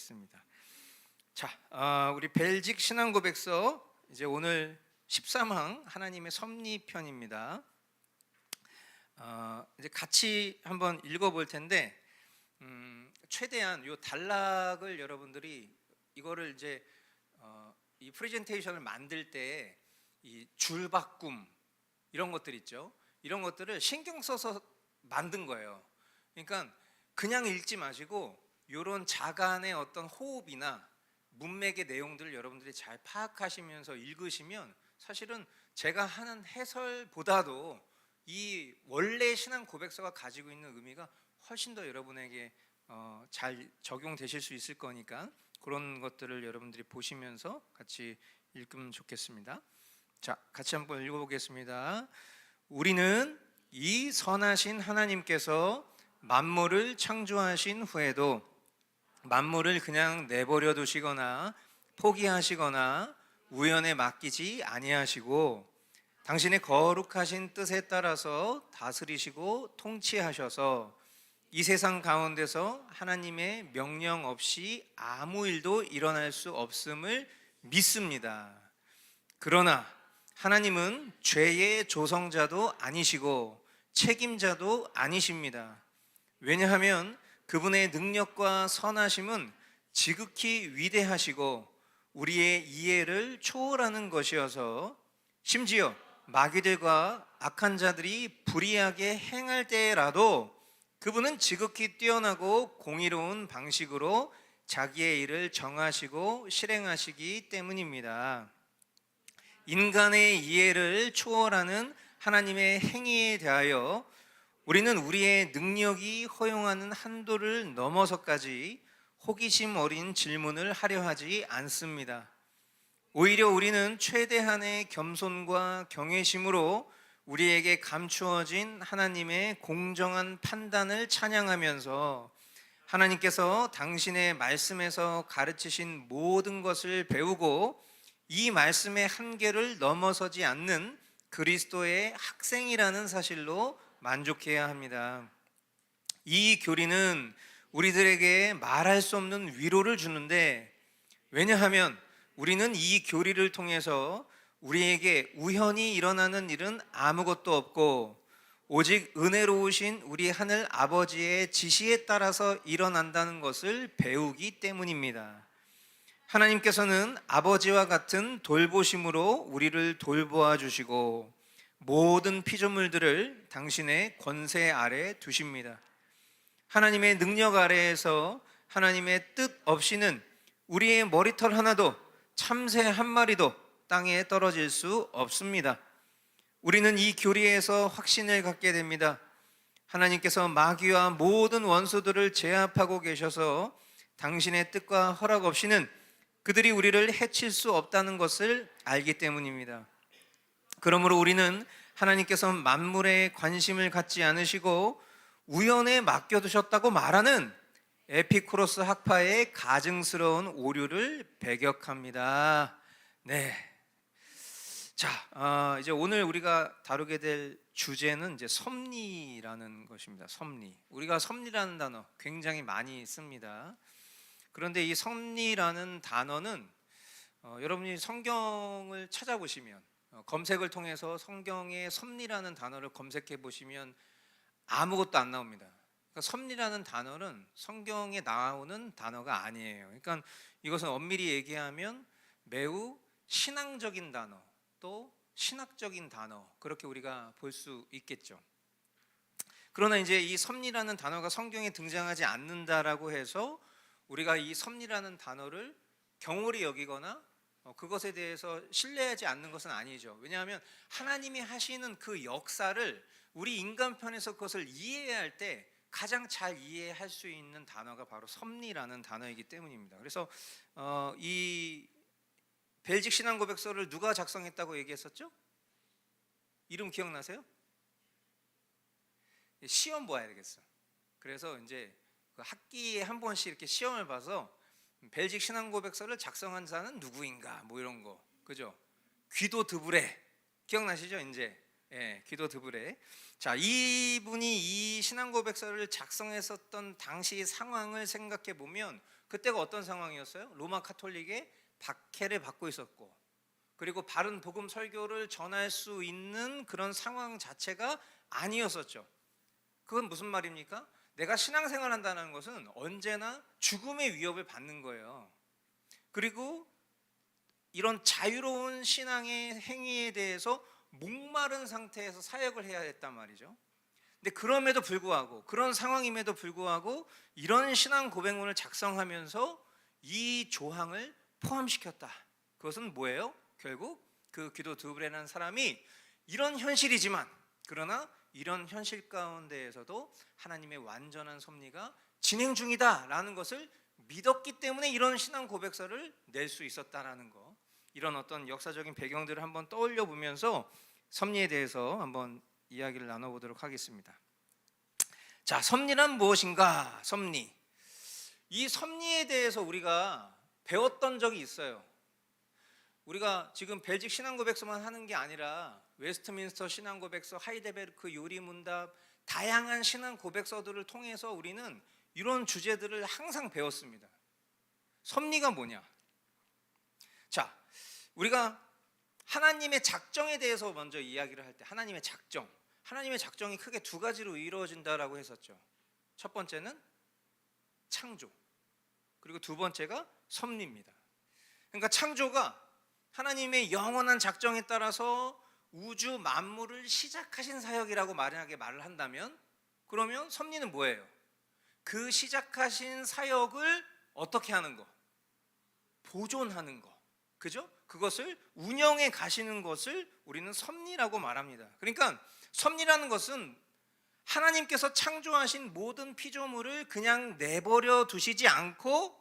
있습니다. 자, 우리 벨직 신앙고백서 이제 오늘 13항 하나님의 섭리편입니다. 이제 같이 한번 읽어볼 텐데 최대한 요 단락을 여러분들이 이거를 이제 이 프레젠테이션을 만들 때 이 줄바꿈 이런 것들 있죠. 이런 것들을 신경 써서 만든 거예요. 그러니까 그냥 읽지 마시고 이런 자간의 어떤 호흡이나 문맥의 내용들을 여러분들이 잘 파악하시면서 읽으시면 사실은 제가 하는 해설보다도 이 원래 신앙 고백서가 가지고 있는 의미가 훨씬 더 여러분에게 잘 적용되실 수 있을 거니까 그런 것들을 여러분들이 보시면서 같이 읽으면 좋겠습니다. 자, 같이 한번 읽어보겠습니다. 우리는 이 선하신 하나님께서 만물을 창조하신 후에도 만물을 그냥 내버려 두시거나 포기하시거나 우연에 맡기지 아니하시고 당신의 거룩하신 뜻에 따라서 다스리시고 통치하셔서 이 세상 가운데서 하나님의 명령 없이 아무 일도 일어날 수 없음을 믿습니다. 그러나 하나님은 죄의 조성자도 아니시고 책임자도 아니십니다. 왜냐하면 그분의 능력과 선하심은 지극히 위대하시고 우리의 이해를 초월하는 것이어서 심지어 마귀들과 악한 자들이 불의하게 행할 때라도 그분은 지극히 뛰어나고 공의로운 방식으로 자기의 일을 정하시고 실행하시기 때문입니다. 인간의 이해를 초월하는 하나님의 행위에 대하여 우리는 우리의 능력이 허용하는 한도를 넘어서까지 호기심 어린 질문을 하려 하지 않습니다. 오히려 우리는 최대한의 겸손과 경외심으로 우리에게 감추어진 하나님의 공정한 판단을 찬양하면서 하나님께서 당신의 말씀에서 가르치신 모든 것을 배우고 이 말씀의 한계를 넘어서지 않는 그리스도의 학생이라는 사실로 만족해야 합니다. 이 교리는 우리들에게 말할 수 없는 위로를 주는데 왜냐하면 우리는 이 교리를 통해서 우리에게 우연히 일어나는 일은 아무것도 없고 오직 은혜로우신 우리 하늘 아버지의 지시에 따라서 일어난다는 것을 배우기 때문입니다. 하나님께서는 아버지와 같은 돌보심으로 우리를 돌보아 주시고 모든 피조물들을 당신의 권세 아래 두십니다. 하나님의 능력 아래에서 하나님의 뜻 없이는 우리의 머리털 하나도 참새 한 마리도 땅에 떨어질 수 없습니다. 우리는 이 교리에서 확신을 갖게 됩니다. 하나님께서 마귀와 모든 원수들을 제압하고 계셔서 당신의 뜻과 허락 없이는 그들이 우리를 해칠 수 없다는 것을 알기 때문입니다. 그러므로 우리는 하나님께서 만물에 관심을 갖지 않으시고 우연에 맡겨두셨다고 말하는 에피쿠로스 학파의 가증스러운 오류를 배격합니다. 네. 자, 이제 오늘 우리가 다루게 될 주제는 이제 섭리라는 것입니다. 섭리. 우리가 섭리라는 단어 굉장히 많이 씁니다. 그런데 이 섭리라는 단어는 여러분이 성경을 찾아보시면 검색을 통해서 성경에 섭리라는 단어를 검색해 보시면 아무것도 안 나옵니다. 그러니까 섭리라는 단어는 성경에 나오는 단어가 아니에요. 그러니까 이것은 엄밀히 얘기하면 매우 신앙적인 단어, 또 신학적인 단어 그렇게 우리가 볼 수 있겠죠. 그러나 이제 이 섭리라는 단어가 성경에 등장하지 않는다라고 해서 우리가 이 섭리라는 단어를 경홀히 여기거나 그것에 대해서 신뢰하지 않는 것은 아니죠. 왜냐하면 하나님이 하시는 그 역사를 우리 인간편에서 그것을 이해해야 할 때 가장 잘 이해할 수 있는 단어가 바로 섭리라는 단어이기 때문입니다. 그래서 이 벨직 신앙고백서를 누가 작성했다고 얘기했었죠? 이름 기억나세요? 시험 봐야 되겠어. 그래서 이제 그 학기에 한 번씩 이렇게 시험을 봐서 벨직 신앙고백서를 작성한 자는 누구인가 뭐 이런 거, 그죠? 귀도 드브레 기억나시죠? 이제 귀도 드브레. 자, 이분이 이 신앙고백서를 작성했었던 당시 상황을 생각해 보면 그때가 어떤 상황이었어요? 로마 카톨릭의 박해를 받고 있었고, 그리고 바른 복음 설교를 전할 수 있는 그런 상황 자체가 아니었었죠. 그건 무슨 말입니까? 내가 신앙생활 한다는 것은 언제나 죽음의 위협을 받는 거예요. 그리고 이런 자유로운 신앙의 행위에 대해서 목마른 상태에서 사역을 해야 했단 말이죠. 근데 그럼에도 불구하고, 그런 상황임에도 불구하고 이런 신앙 고백문을 작성하면서 이 조항을 포함시켰다. 그것은 뭐예요? 결국 그 기도 드우브레라는 사람이 이런 현실이지만, 그러나 이런 현실 가운데에서도 하나님의 완전한 섭리가 진행 중이다라는 것을 믿었기 때문에 이런 신앙 고백서를 낼 수 있었다라는 거, 이런 어떤 역사적인 배경들을 한번 떠올려 보면서 섭리에 대해서 한번 이야기를 나눠보도록 하겠습니다. 자, 섭리란 무엇인가? 섭리. 이 섭리에 대해서 우리가 배웠던 적이 있어요. 우리가 지금 벨직 신앙고백서만 하는 게 아니라 웨스트민스터 신앙고백서, 하이델베르크 요리문답, 다양한 신앙고백서들을 통해서 우리는 이런 주제들을 항상 배웠습니다. 섭리가 뭐냐? 자, 우리가 하나님의 작정에 대해서 먼저 이야기를 할 때, 하나님의 작정이 크게 두 가지로 이루어진다라고 했었죠. 첫 번째는 창조, 그리고 두 번째가 섭리입니다. 그러니까 창조가 하나님의 영원한 작정에 따라서 우주 만물을 시작하신 사역이라고 만약에 말을 한다면, 그러면 섭리는 뭐예요? 그 시작하신 사역을 어떻게 하는 거? 보존하는 거, 그죠? 그것을 운영해 가시는 것을 우리는 섭리라고 말합니다. 그러니까 섭리라는 것은 하나님께서 창조하신 모든 피조물을 그냥 내버려 두시지 않고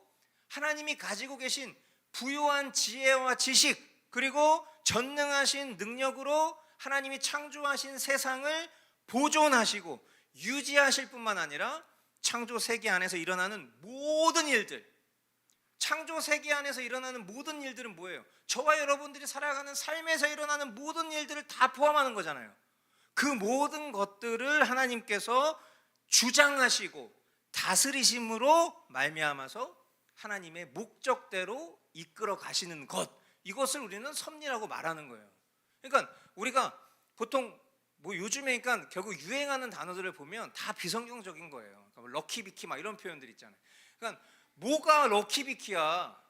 하나님이 가지고 계신 부요한 지혜와 지식, 그리고 전능하신 능력으로 하나님이 창조하신 세상을 보존하시고 유지하실 뿐만 아니라 창조 세계 안에서 일어나는 모든 일들, 창조 세계 안에서 일어나는 모든 일들은 뭐예요? 저와 여러분들이 살아가는 삶에서 일어나는 모든 일들을 다 포함하는 거잖아요. 그 모든 것들을 하나님께서 주장하시고 다스리심으로 말미암아서 하나님의 목적대로 이끌어 가시는 것, 이것을 우리는 섭리라고 말하는 거예요. 그러니까 우리가 보통 요즘에 그러니까 결국 유행하는 단어들을 보면 다 비성경적인 거예요. 그러니까 럭키비키 막 이런 표현들 있잖아요. 그러니까 뭐가 럭키비키야?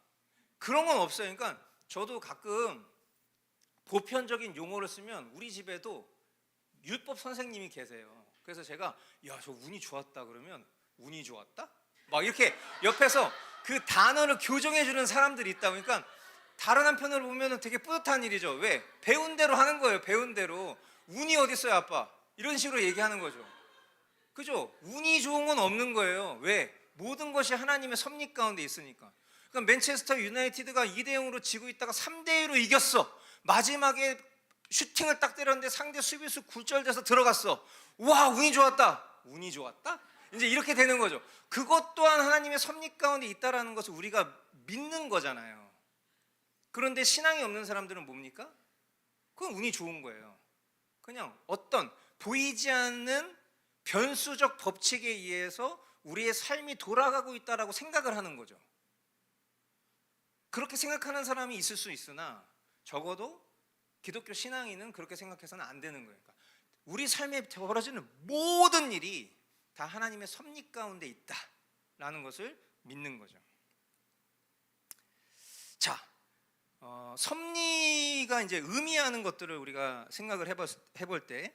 그런 건 없어요. 그러니까 저도 가끔 보편적인 용어를 쓰면 우리 집에도 율법 선생님이 계세요. 그래서 제가 야, 저 운이 좋았다 그러면 운이 좋았다? 막 이렇게 옆에서 그 단어를 교정해 주는 사람들이 있다. 그러니까 다른 한편으로 보면 되게 뿌듯한 일이죠. 왜? 배운 대로 하는 거예요. 배운 대로. 운이 어디 있어요, 아빠? 이런 식으로 얘기하는 거죠. 그죠? 운이 좋은 건 없는 거예요. 왜? 모든 것이 하나님의 섭리 가운데 있으니까. 그러니까 맨체스터 유나이티드가 2대0으로 지고 있다가 3대2로 이겼어. 마지막에 슈팅을 딱 때렸는데 상대 수비수 굴절돼서 들어갔어. 와, 운이 좋았다. 운이 좋았다? 이제 이렇게 되는 거죠. 그것 또한 하나님의 섭리 가운데 있다라는 것을 우리가 믿는 거잖아요. 그런데 신앙이 없는 사람들은 뭡니까? 그건 운이 좋은 거예요. 그냥 어떤 보이지 않는 변수적 법칙에 의해서 우리의 삶이 돌아가고 있다라고 생각을 하는 거죠. 그렇게 생각하는 사람이 있을 수 있으나 적어도 기독교 신앙인은 그렇게 생각해서는 안 되는 거예요. 그러니까 우리 삶에 벌어지는 모든 일이 다 하나님의 섭리 가운데 있다라는 것을 믿는 거죠. 자, 섭리가 이제 의미하는 것들을 우리가 생각을 해볼 때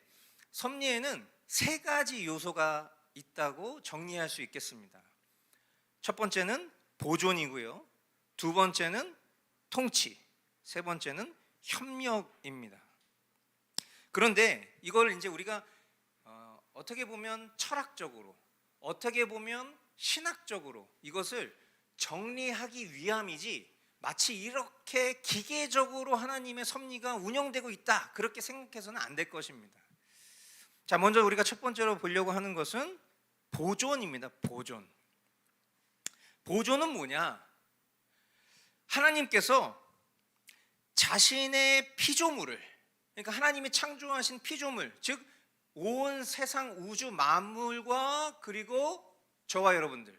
섭리에는 세 가지 요소가 있다고 정리할 수 있겠습니다. 첫 번째는 보존이고요. 두 번째는 통치, 세 번째는 협력입니다. 그런데 이걸 이제 우리가 어떻게 보면 철학적으로, 어떻게 보면 신학적으로 이것을 정리하기 위함이지 마치 이렇게 기계적으로 하나님의 섭리가 운영되고 있다 그렇게 생각해서는 안 될 것입니다. 자, 먼저 우리가 첫 번째로 보려고 하는 것은 보존입니다. 보존. 보존은 뭐냐? 하나님께서 자신의 피조물을, 그러니까 하나님이 창조하신 피조물, 즉 온 세상 우주 만물과 그리고 저와 여러분들을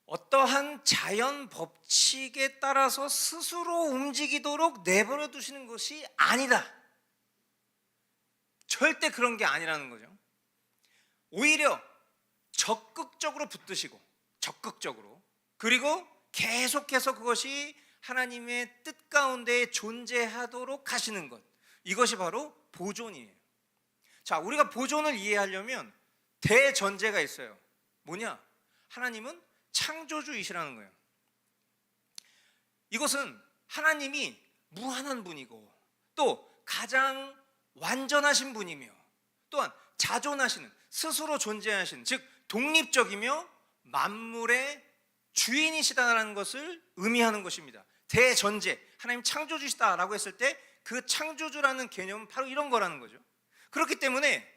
어떠한 자연 법칙에 따라서 스스로 움직이도록 내버려 두시는 것이 아니다. 절대 그런 게 아니라는 거죠. 오히려 적극적으로 붙드시고, 적극적으로, 그리고 계속해서 그것이 하나님의 뜻 가운데 존재하도록 하시는 것, 이것이 바로 보존이에요. 자, 우리가 보존을 이해하려면 대전제가 있어요. 뭐냐? 하나님은 창조주이시라는 거예요. 이것은 하나님이 무한한 분이고 또 가장 완전하신 분이며 또한 자존하시는, 스스로 존재하시는, 즉 독립적이며 만물의 주인이시다라는 것을 의미하는 것입니다. 대전제, 하나님 창조주시다라고 했을 때 그 창조주라는 개념은 바로 이런 거라는 거죠. 그렇기 때문에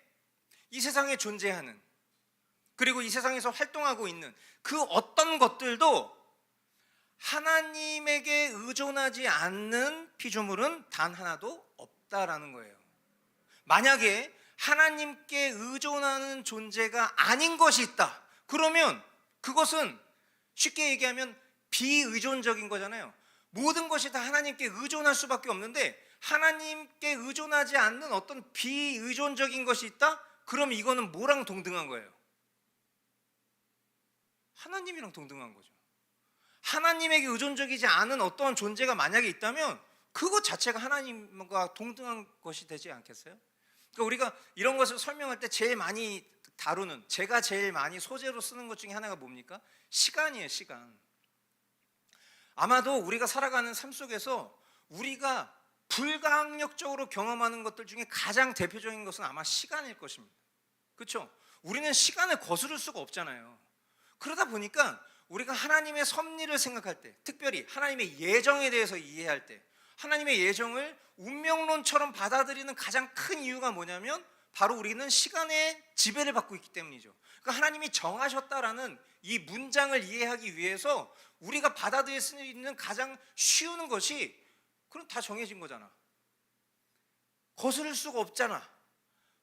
이 세상에 존재하는, 그리고 이 세상에서 활동하고 있는 그 어떤 것들도 하나님에게 의존하지 않는 피조물은 단 하나도 없다라는 거예요. 만약에 하나님께 의존하는 존재가 아닌 것이 있다, 그러면 그것은 쉽게 얘기하면 비의존적인 거잖아요. 모든 것이 다 하나님께 의존할 수밖에 없는데 하나님께 의존하지 않는 어떤 비의존적인 것이 있다? 그럼 이거는 뭐랑 동등한 거예요? 하나님이랑 동등한 거죠. 하나님에게 의존적이지 않은 어떠한 존재가 만약에 있다면 그것 자체가 하나님과 동등한 것이 되지 않겠어요? 그러니까 우리가 이런 것을 설명할 때 제일 많이 다루는, 제가 제일 많이 소재로 쓰는 것 중에 하나가 뭡니까? 시간이에요, 시간. 아마도 우리가 살아가는 삶 속에서 우리가 불가항력적으로 경험하는 것들 중에 가장 대표적인 것은 아마 시간일 것입니다. 그렇죠? 우리는 시간을 거스를 수가 없잖아요. 그러다 보니까 우리가 하나님의 섭리를 생각할 때, 특별히 하나님의 예정에 대해서 이해할 때, 하나님의 예정을 운명론처럼 받아들이는 가장 큰 이유가 뭐냐면 바로 우리는 시간의 지배를 받고 있기 때문이죠. 그러니까 하나님이 정하셨다라는 이 문장을 이해하기 위해서 우리가 받아들일 수 있는 가장 쉬운 것이, 그럼 다 정해진 거잖아. 거스를 수가 없잖아.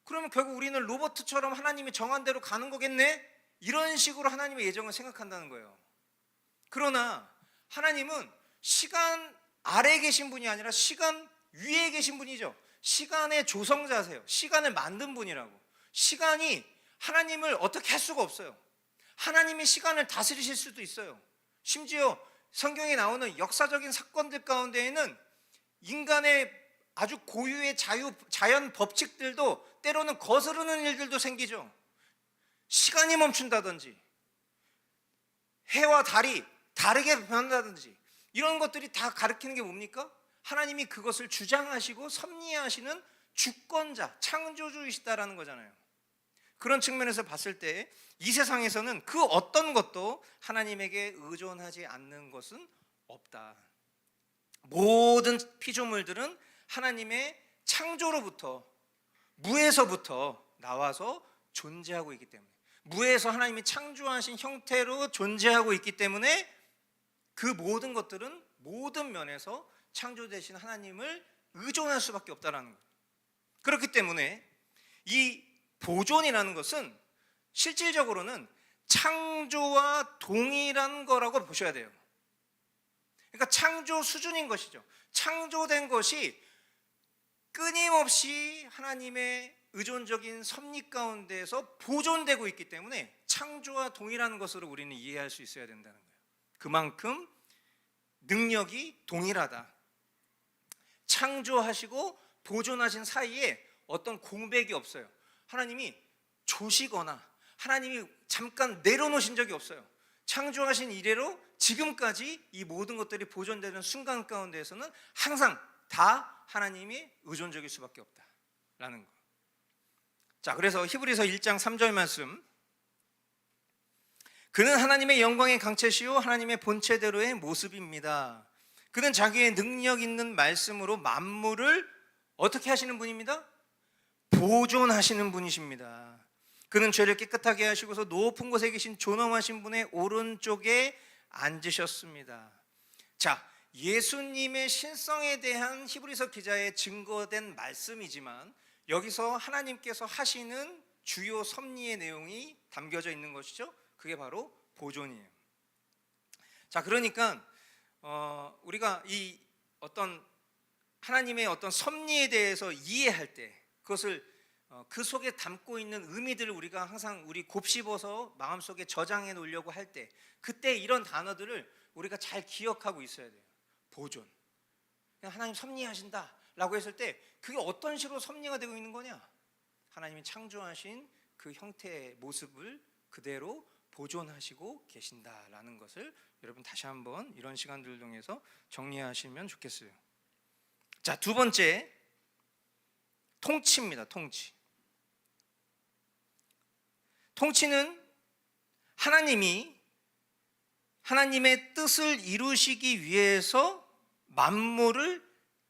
그러면 결국 우리는 로봇처럼 하나님이 정한 대로 가는 거겠네? 이런 식으로 하나님의 예정을 생각한다는 거예요. 그러나 하나님은 시간 아래에 계신 분이 아니라 시간 위에 계신 분이죠. 시간의 조성자세요. 시간을 만든 분이라고. 시간이 하나님을 어떻게 할 수가 없어요. 하나님이 시간을 다스리실 수도 있어요. 심지어 성경에 나오는 역사적인 사건들 가운데에는 인간의 아주 고유의 자연 법칙들도 때로는 거스르는 일들도 생기죠. 시간이 멈춘다든지 해와 달이 다르게 변한다든지 이런 것들이 다 가리키는 게 뭡니까? 하나님이 그것을 주장하시고 섭리하시는 주권자, 창조주이시다라는 거잖아요. 그런 측면에서 봤을 때 이 세상에서는 그 어떤 것도 하나님에게 의존하지 않는 것은 없다. 모든 피조물들은 하나님의 창조로부터, 무에서부터 나와서 존재하고 있기 때문에, 무에서 하나님이 창조하신 형태로 존재하고 있기 때문에 그 모든 것들은 모든 면에서 창조되신 하나님을 의존할 수밖에 없다는 거예요. 그렇기 때문에 이 보존이라는 것은 실질적으로는 창조와 동일한 거라고 보셔야 돼요. 그러니까 창조 수준인 것이죠. 창조된 것이 끊임없이 하나님의 의존적인 섭리 가운데에서 보존되고 있기 때문에 창조와 동일한 것으로 우리는 이해할 수 있어야 된다는 거예요. 그만큼 능력이 동일하다. 창조하시고 보존하신 사이에 어떤 공백이 없어요. 하나님이 조시거나 하나님이 잠깐 내려놓으신 적이 없어요. 창조하신 이래로 지금까지 이 모든 것들이 보존되는 순간 가운데에서는 항상 다 하나님이 의존적일 수밖에 없다라는 거. 자, 그래서 히브리서 1장 3절 말씀, 그는 하나님의 영광의 강체시요 하나님의 본체대로의 모습입니다. 그는 자기의 능력 있는 말씀으로 만물을 어떻게 하시는 분입니다? 보존하시는 분이십니다. 그는 죄를 깨끗하게 하시고서 높은 곳에 계신 존엄하신 분의 오른쪽에 앉으셨습니다. 자, 예수님의 신성에 대한 히브리서 기자의 증거된 말씀이지만 여기서 하나님께서 하시는 주요 섭리의 내용이 담겨져 있는 것이죠. 그게 바로 보존이에요. 자, 그러니까 우리가 이 어떤 하나님의 어떤 섭리에 대해서 이해할 때 그것을 그 속에 담고 있는 의미들을 우리가 항상 우리 곱씹어서 마음속에 저장해 놓으려고 할 때 그때 이런 단어들을 우리가 잘 기억하고 있어야 돼요. 보존. 그냥 하나님 섭리하신다 라고 했을 때 그게 어떤 식으로 섭리가 되고 있는 거냐? 하나님이 창조하신 그 형태의 모습을 그대로 보존하시고 계신다라는 것을 여러분 다시 한번 이런 시간들을 통해서 정리하시면 좋겠어요. 자, 두 번째, 통치입니다. 통치. 통치는 하나님이 하나님의 뜻을 이루시기 위해서 만물을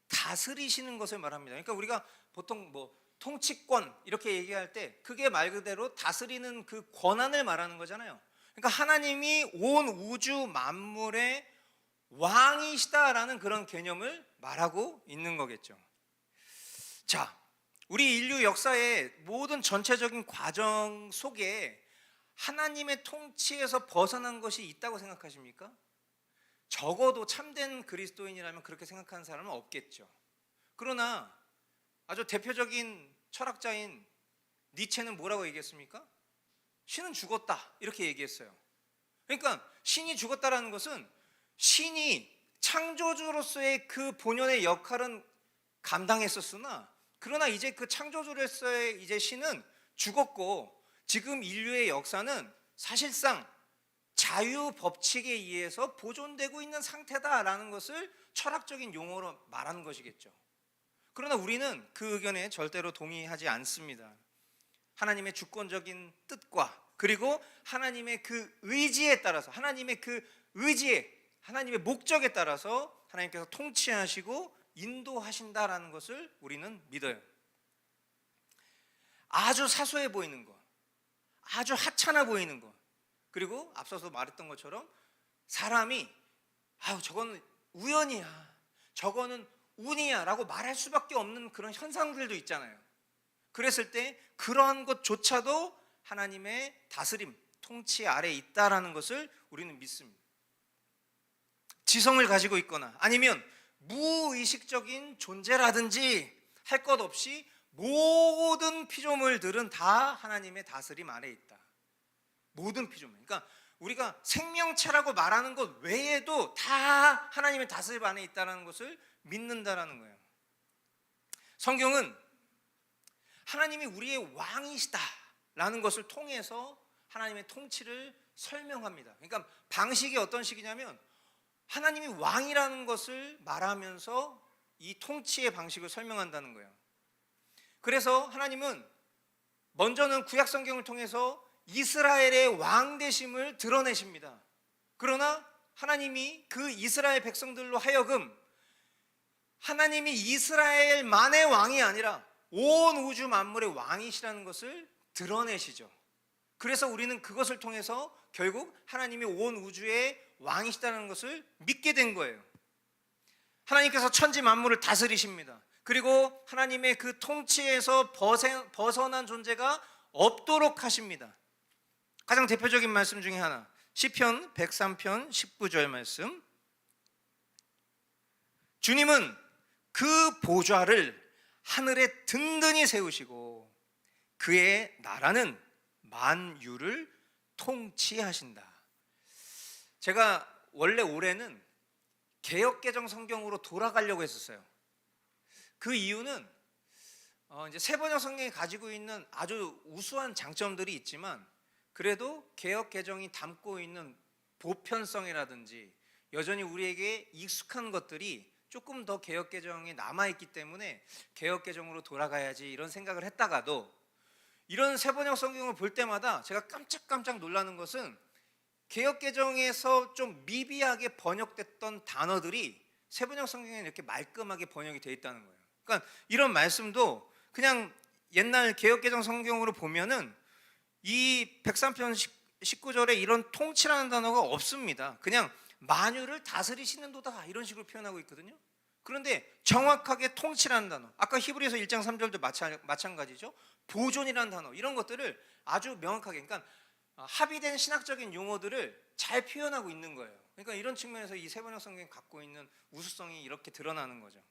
다스리시는 것을 말합니다. 그러니까 우리가 보통 통치권 이렇게 얘기할 때 그게 말 그대로 다스리는 그 권한을 말하는 거잖아요. 그러니까 하나님이 온 우주 만물의 왕이시다라는 그런 개념을 말하고 있는 거겠죠. 자, 우리 인류 역사의 모든 전체적인 과정 속에 하나님의 통치에서 벗어난 것이 있다고 생각하십니까? 적어도 참된 그리스도인이라면 그렇게 생각하는 사람은 없겠죠. 그러나 아주 대표적인 철학자인 니체는 뭐라고 얘기했습니까? 신은 죽었다 이렇게 얘기했어요. 그러니까 신이 죽었다라는 것은 신이 창조주로서의 그 본연의 역할은 감당했었으나 그러나 이제 그 창조주로서의 이제 신은 죽었고 지금 인류의 역사는 사실상 자유 법칙에 의해서 보존되고 있는 상태다라는 것을 철학적인 용어로 말하는 것이겠죠. 그러나 우리는 그 의견에 절대로 동의하지 않습니다. 하나님의 주권적인 뜻과 그리고 하나님의 그 의지에 따라서 하나님의 그 의지에 하나님의 목적에 따라서 하나님께서 통치하시고 인도하신다라는 것을 우리는 믿어요. 아주 사소해 보이는 것, 아주 하찮아 보이는 것, 그리고 앞서서 말했던 것처럼 사람이 저거는 우연이야, 저거는 운이야 라고 말할 수밖에 없는 그런 현상들도 있잖아요. 그랬을 때 그러한 것조차도 하나님의 다스림, 통치 아래에 있다라는 것을 우리는 믿습니다. 지성을 가지고 있거나 아니면 무의식적인 존재라든지 할 것 없이 모든 피조물들은 다 하나님의 다스림 아래에 있다. 모든 피조물. 그러니까 우리가 생명체라고 말하는 것 외에도 다 하나님의 다스림 안에 있다는 것을 믿는다라는 거예요. 성경은 하나님이 우리의 왕이시다라는 것을 통해서 하나님의 통치를 설명합니다. 그러니까 방식이 어떤 식이냐면 하나님이 왕이라는 것을 말하면서 이 통치의 방식을 설명한다는 거예요. 그래서 하나님은 먼저는 구약 성경을 통해서 이스라엘의 왕 되심을 드러내십니다. 그러나 하나님이 그 이스라엘 백성들로 하여금 하나님이 이스라엘만의 왕이 아니라 온 우주 만물의 왕이시라는 것을 드러내시죠. 그래서 우리는 그것을 통해서 결국 하나님이 온 우주의 왕이시다는 것을 믿게 된 거예요. 하나님께서 천지 만물을 다스리십니다. 그리고 하나님의 그 통치에서 벗어난 존재가 없도록 하십니다. 가장 대표적인 말씀 중에 하나, 시편 103편 19절 말씀. 주님은 그 보좌를 하늘에 든든히 세우시고 그의 나라는 만유를 통치하신다. 제가 원래 올해는 개역개정 성경으로 돌아가려고 했었어요. 그 이유는 이제 세번역 성경이 가지고 있는 아주 우수한 장점들이 있지만 그래도 개역개정이 담고 있는 보편성이라든지 여전히 우리에게 익숙한 것들이 조금 더 개역개정에 남아있기 때문에 개역개정으로 돌아가야지 이런 생각을 했다가도 이런 세번역 성경을 볼 때마다 제가 깜짝깜짝 놀라는 것은 개역개정에서 좀 미비하게 번역됐던 단어들이 세번역 성경에 이렇게 말끔하게 번역이 되어 있다는 거예요. 그러니까 이런 말씀도 그냥 옛날 개역개정 성경으로 보면은 이 103편 19절에 이런 통치라는 단어가 없습니다. 그냥 만유를 다스리시는 도다 이런 식으로 표현하고 있거든요. 그런데 정확하게 통치라는 단어, 아까 히브리서 1장 3절도 마찬가지죠. 보존이라는 단어, 이런 것들을 아주 명확하게, 그러니까 합의된 신학적인 용어들을 잘 표현하고 있는 거예요. 그러니까 이런 측면에서 이 세번역 성경이 갖고 있는 우수성이 이렇게 드러나는 거죠.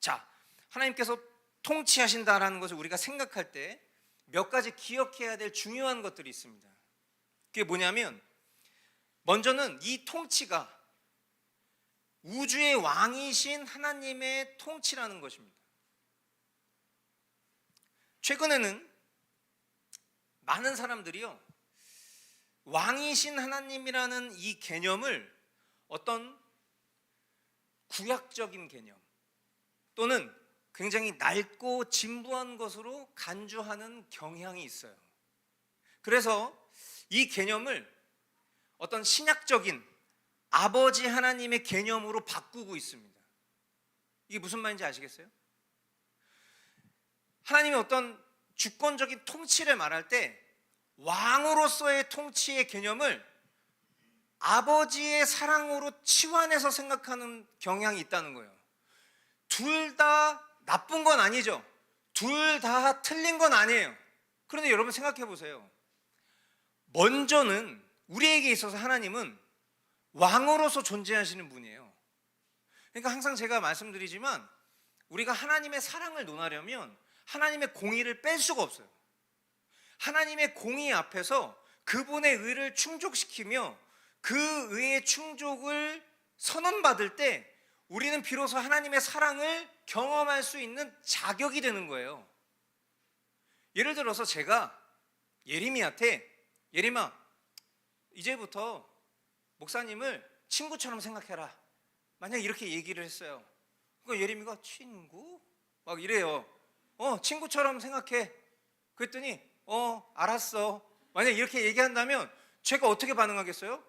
자, 하나님께서 통치하신다라는 것을 우리가 생각할 때 몇 가지 기억해야 될 중요한 것들이 있습니다. 그게 뭐냐면, 먼저는 이 통치가 우주의 왕이신 하나님의 통치라는 것입니다. 최근에는 많은 사람들이요, 왕이신 하나님이라는 이 개념을 어떤 구약적인 개념 또는 굉장히 낡고 진부한 것으로 간주하는 경향이 있어요. 그래서 이 개념을 어떤 신약적인 아버지 하나님의 개념으로 바꾸고 있습니다. 이게 무슨 말인지 아시겠어요? 하나님의 어떤 주권적인 통치를 말할 때 왕으로서의 통치의 개념을 아버지의 사랑으로 치환해서 생각하는 경향이 있다는 거예요. 둘 다 나쁜 건 아니죠. 둘 다 틀린 건 아니에요. 그런데 여러분 생각해 보세요. 먼저는 우리에게 있어서 하나님은 왕으로서 존재하시는 분이에요. 그러니까 항상 제가 말씀드리지만, 우리가 하나님의 사랑을 논하려면 하나님의 공의를 뺄 수가 없어요. 하나님의 공의 앞에서 그분의 의를 충족시키며 그 의의 충족을 선언받을 때 우리는 비로소 하나님의 사랑을 경험할 수 있는 자격이 되는 거예요. 예를 들어서 제가 예림이한테, 예림아, 이제부터 목사님을 친구처럼 생각해라, 만약 이렇게 얘기를 했어요. 그러니까 예림이가 친구? 막 이래요. 친구처럼 생각해. 그랬더니 알았어. 만약 이렇게 얘기한다면 제가 어떻게 반응하겠어요?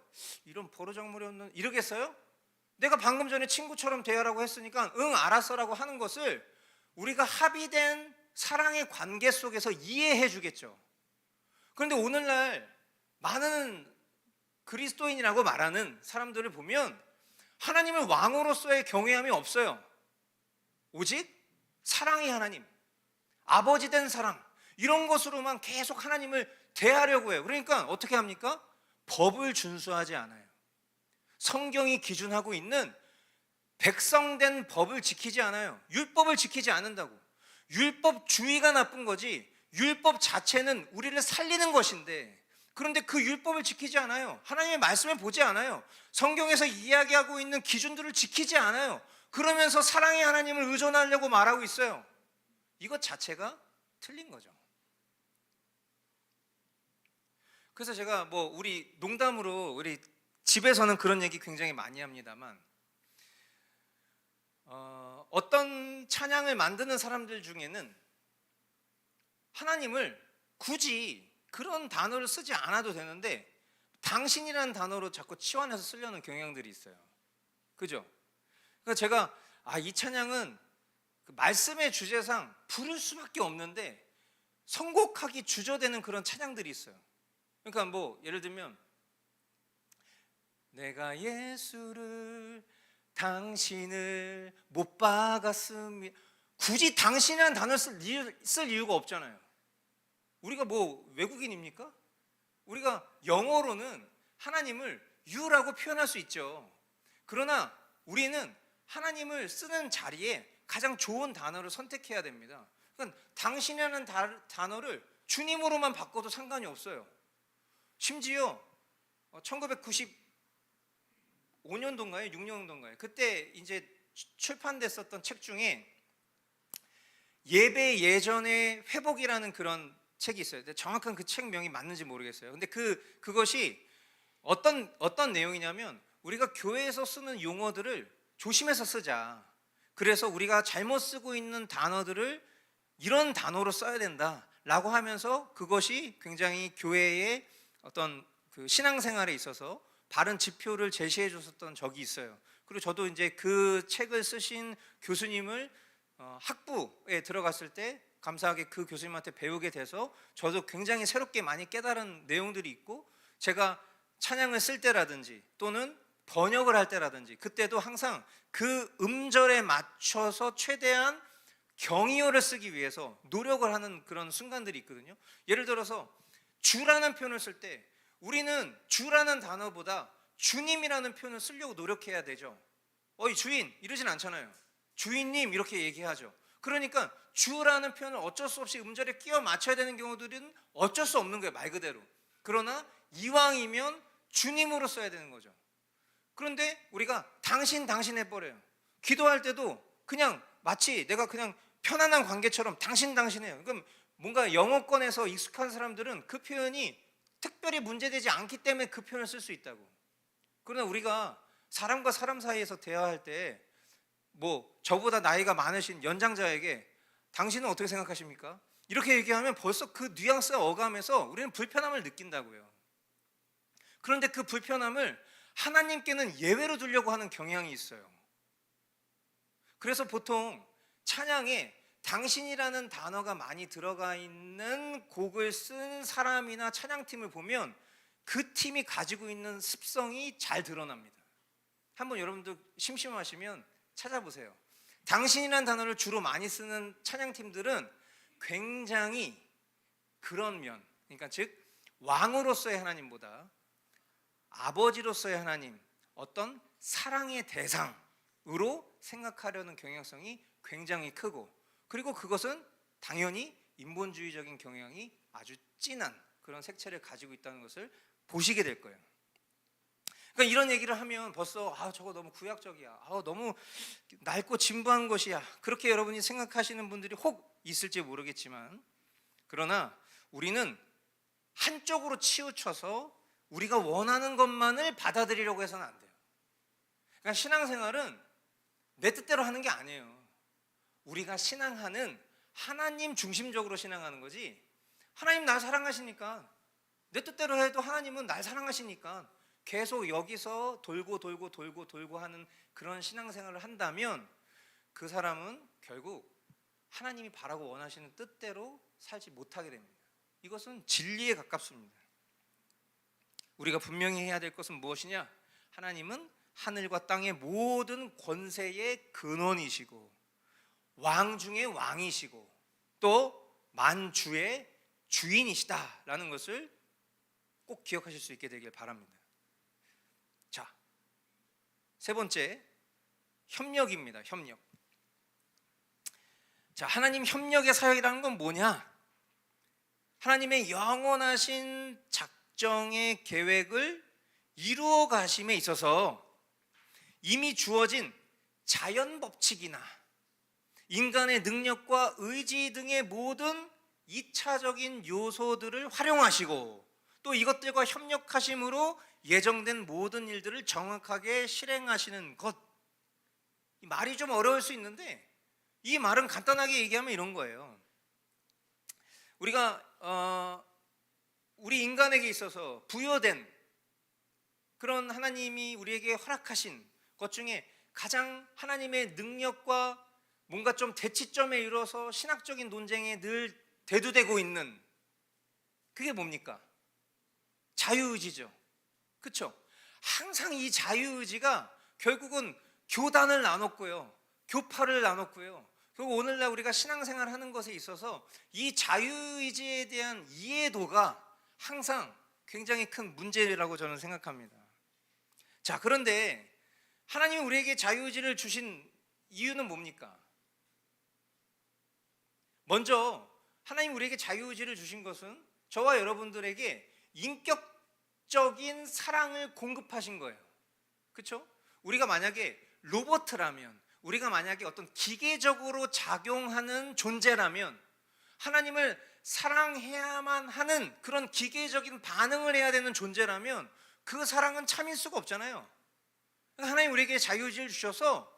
이런 버르장머리 없는, 이러겠어요? 내가 방금 전에 친구처럼 대하라고 했으니까 응 알았어라고 하는 것을 우리가 합의된 사랑의 관계 속에서 이해해 주겠죠. 그런데 오늘날 많은 그리스도인이라고 말하는 사람들을 보면 하나님을 왕으로서의 경외함이 없어요. 오직 사랑의 하나님, 아버지 된 사랑, 이런 것으로만 계속 하나님을 대하려고 해요. 그러니까 어떻게 합니까? 법을 준수하지 않아요. 성경이 기준하고 있는 백성된 법을 지키지 않아요. 율법을 지키지 않는다고. 율법주의가 나쁜 거지, 율법 자체는 우리를 살리는 것인데, 그런데 그 율법을 지키지 않아요. 하나님의 말씀을 보지 않아요. 성경에서 이야기하고 있는 기준들을 지키지 않아요. 그러면서 사랑의 하나님을 의존하려고 말하고 있어요. 이것 자체가 틀린 거죠. 그래서 제가 우리 농담으로, 우리 집에서는 그런 얘기 굉장히 많이 합니다만, 어떤 찬양을 만드는 사람들 중에는 하나님을 굳이 그런 단어를 쓰지 않아도 되는데 당신이라는 단어로 자꾸 치환해서 쓰려는 경향들이 있어요. 그죠? 그래서 제가 이 찬양은 그 말씀의 주제상 부를 수밖에 없는데 선곡하기 주저되는 그런 찬양들이 있어요. 그러니까 예를 들면, 내가 예수를, 당신을 못 박았습니다. 굳이 당신이라는 단어를 쓸 이유가 없잖아요. 우리가 외국인입니까? 우리가 영어로는 하나님을 you라고 표현할 수 있죠. 그러나 우리는 하나님을 쓰는 자리에 가장 좋은 단어를 선택해야 됩니다. 그러니까 당신이라는 단어를 주님으로만 바꿔도 상관이 없어요. 심지어 1995년도인가요? 6년도인가요? 그때 이제 출판됐었던 책 중에 예배 예전의 회복이라는 그런 책이 있어요. 정확한 그 책명이 맞는지 모르겠어요. 근데 그것이 어떤 내용이냐면, 우리가 교회에서 쓰는 용어들을 조심해서 쓰자. 그래서 우리가 잘못 쓰고 있는 단어들을 이런 단어로 써야 된다라고 하면서 그것이 굉장히 교회의 어떤 그 신앙생활에 있어서 바른 지표를 제시해 줬었던 적이 있어요. 그리고 저도 이제 그 책을 쓰신 교수님을 학부에 들어갔을 때 감사하게 그 교수님한테 배우게 돼서 저도 굉장히 새롭게 많이 깨달은 내용들이 있고, 제가 찬양을 쓸 때라든지 또는 번역을 할 때라든지 그때도 항상 그 음절에 맞춰서 최대한 경의어를 쓰기 위해서 노력을 하는 그런 순간들이 있거든요. 예를 들어서 주라는 표현을 쓸 때 우리는 주라는 단어보다 주님이라는 표현을 쓰려고 노력해야 되죠. 어이 주인 이러진 않잖아요. 주인님 이렇게 얘기하죠. 그러니까 주라는 표현을 어쩔 수 없이 음절에 끼워 맞춰야 되는 경우들은 어쩔 수 없는 거예요, 말 그대로. 그러나 이왕이면 주님으로 써야 되는 거죠. 그런데 우리가 당신 해버려요. 기도할 때도 그냥 마치 내가 그냥 편안한 관계처럼 당신 해요. 그럼 뭔가 영어권에서 익숙한 사람들은 그 표현이 특별히 문제되지 않기 때문에 그 표현을 쓸 수 있다고. 그러나 우리가 사람과 사람 사이에서 대화할 때 뭐 저보다 나이가 많으신 연장자에게 당신은 어떻게 생각하십니까? 이렇게 얘기하면 벌써 그 뉘앙스가 어감에서 우리는 불편함을 느낀다고요. 그런데 그 불편함을 하나님께는 예외로 두려고 하는 경향이 있어요. 그래서 보통 찬양에 당신이라는 단어가 많이 들어가 있는 곡을 쓴 사람이나 찬양팀을 보면 그 팀이 가지고 있는 습성이 잘 드러납니다. 한번 여러분들 심심하시면 찾아보세요. 당신이라는 단어를 주로 많이 쓰는 찬양팀들은 굉장히 그런 면, 그러니까 즉 왕으로서의 하나님보다 아버지로서의 하나님, 어떤 사랑의 대상으로 생각하려는 경향성이 굉장히 크고, 그리고 그것은 당연히 인본주의적인 경향이 아주 진한 그런 색채를 가지고 있다는 것을 보시게 될 거예요. 그러니까 이런 얘기를 하면 벌써 저거 너무 구약적이야, 너무 낡고 진부한 것이야, 그렇게 여러분이 생각하시는 분들이 혹 있을지 모르겠지만, 그러나 우리는 한쪽으로 치우쳐서 우리가 원하는 것만을 받아들이려고 해서는 안 돼요. 그러니까 신앙생활은 내 뜻대로 하는 게 아니에요. 우리가 신앙하는 하나님 중심적으로 신앙하는 거지, 하나님 날 사랑하시니까 내 뜻대로 해도 하나님은 날 사랑하시니까 계속 여기서 돌고 하는 그런 신앙생활을 한다면 그 사람은 결국 하나님이 바라고 원하시는 뜻대로 살지 못하게 됩니다. 이것은 진리에 가깝습니다. 우리가 분명히 해야 될 것은 무엇이냐? 하나님은 하늘과 땅의 모든 권세의 근원이시고 왕 중의 왕이시고 또 만주의 주인이시다라는 것을 꼭 기억하실 수 있게 되길 바랍니다. 자, 세 번째, 협력입니다. 협력. 자, 하나님 협력의 사역이라는 건 뭐냐? 하나님의 영원하신 작정의 계획을 이루어 가심에 있어서 이미 주어진 자연 법칙이나 인간의 능력과 의지 등의 모든 2차적인 요소들을 활용하시고 또 이것들과 협력하심으로 예정된 모든 일들을 정확하게 실행하시는 것. 이 말이 좀 어려울 수 있는데 이 말은 간단하게 얘기하면 이런 거예요. 우리가 우리 인간에게 있어서 부여된 그런 하나님이 우리에게 허락하신 것 중에 가장 하나님의 능력과 뭔가 좀 대치점에 이르러서 신학적인 논쟁에 늘 대두되고 있는 그게 뭡니까? 자유의지죠. 그렇죠? 항상 이 자유의지가 결국은 교단을 나눴고요, 교파를 나눴고요, 결국 오늘날 우리가 신앙생활 하는 것에 있어서 이 자유의지에 대한 이해도가 항상 굉장히 큰 문제라고 저는 생각합니다. 자, 그런데 하나님이 우리에게 자유의지를 주신 이유는 뭡니까? 먼저 하나님 우리에게 자유의지를 주신 것은 저와 여러분들에게 인격적인 사랑을 공급하신 거예요. 그렇죠? 우리가 만약에 로봇이라면, 우리가 만약에 어떤 기계적으로 작용하는 존재라면 하나님을 사랑해야만 하는 그런 기계적인 반응을 해야 되는 존재라면 그 사랑은 참일 수가 없잖아요. 하나님 우리에게 자유의지를 주셔서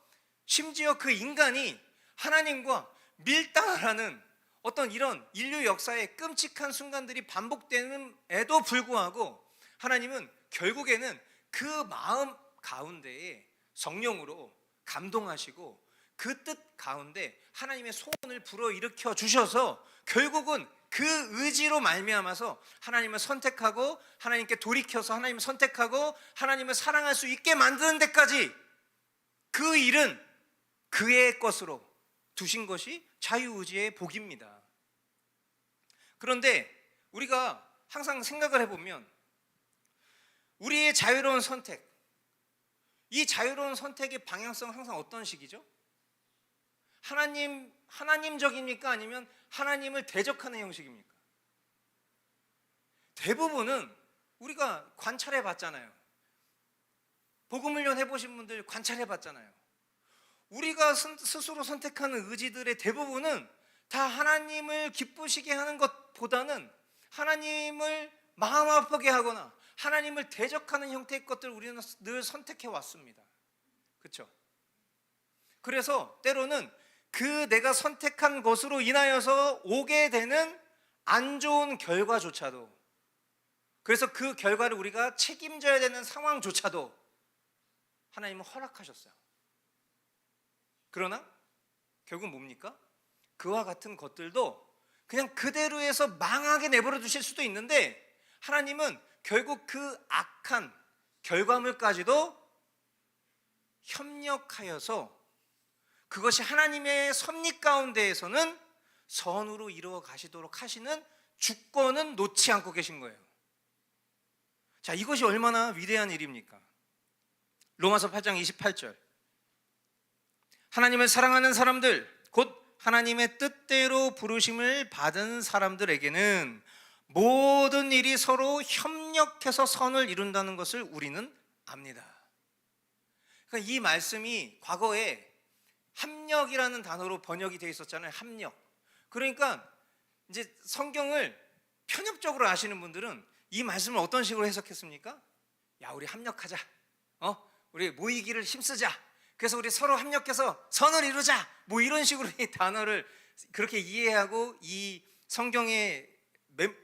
심지어 그 인간이 하나님과 밀당하는 어떤 이런 인류 역사의 끔찍한 순간들이 반복되는에도 불구하고 하나님은 결국에는 그 마음 가운데에 성령으로 감동하시고 그 뜻 가운데 하나님의 소원을 불어일으켜 주셔서 결국은 그 의지로 말미암아서 하나님을 선택하고 하나님께 돌이켜서 하나님을 선택하고 하나님을 사랑할 수 있게 만드는 데까지 그 일은 그의 것으로 두신 것이 자유의지의 복입니다. 그런데 우리가 항상 생각을 해보면 우리의 자유로운 선택, 이 자유로운 선택의 방향성은 항상 어떤 식이죠? 하나님적입니까? 아니면 하나님을 대적하는 형식입니까? 대부분은 우리가 관찰해 봤잖아요. 복음훈련 해보신 분들 관찰해 봤잖아요. 우리가 스스로 선택하는 의지들의 대부분은 다 하나님을 기쁘시게 하는 것보다는 하나님을 마음 아프게 하거나 하나님을 대적하는 형태의 것들을 우리는 늘 선택해 왔습니다. 그렇죠? 그래서 때로는 그 내가 선택한 것으로 인하여서 오게 되는 안 좋은 결과조차도, 그래서 그 결과를 우리가 책임져야 되는 상황조차도 하나님은 허락하셨어요. 그러나 결국은 뭡니까? 그와 같은 것들도 그냥 그대로 해서 망하게 내버려 두실 수도 있는데, 하나님은 결국 그 악한 결과물까지도 협력하여서 그것이 하나님의 섭리 가운데에서는 선으로 이루어 가시도록 하시는 주권은 놓지 않고 계신 거예요. 자, 이것이 얼마나 위대한 일입니까? 로마서 8장 28절, 하나님을 사랑하는 사람들 곧 하나님의 뜻대로 부르심을 받은 사람들에게는 모든 일이 서로 협력해서 선을 이룬다는 것을 우리는 압니다. 그러니까 이 말씀이 과거에 합력이라는 단어로 번역이 되어 있었잖아요. 합력. 그러니까 이제 성경을 편협적으로 아시는 분들은 이 말씀을 어떤 식으로 해석했습니까? 야, 우리 합력하자. 우리 모이기를 힘쓰자. 그래서 우리 서로 합력해서 선을 이루자. 뭐 이런 식으로 이 단어를 그렇게 이해하고 이 성경의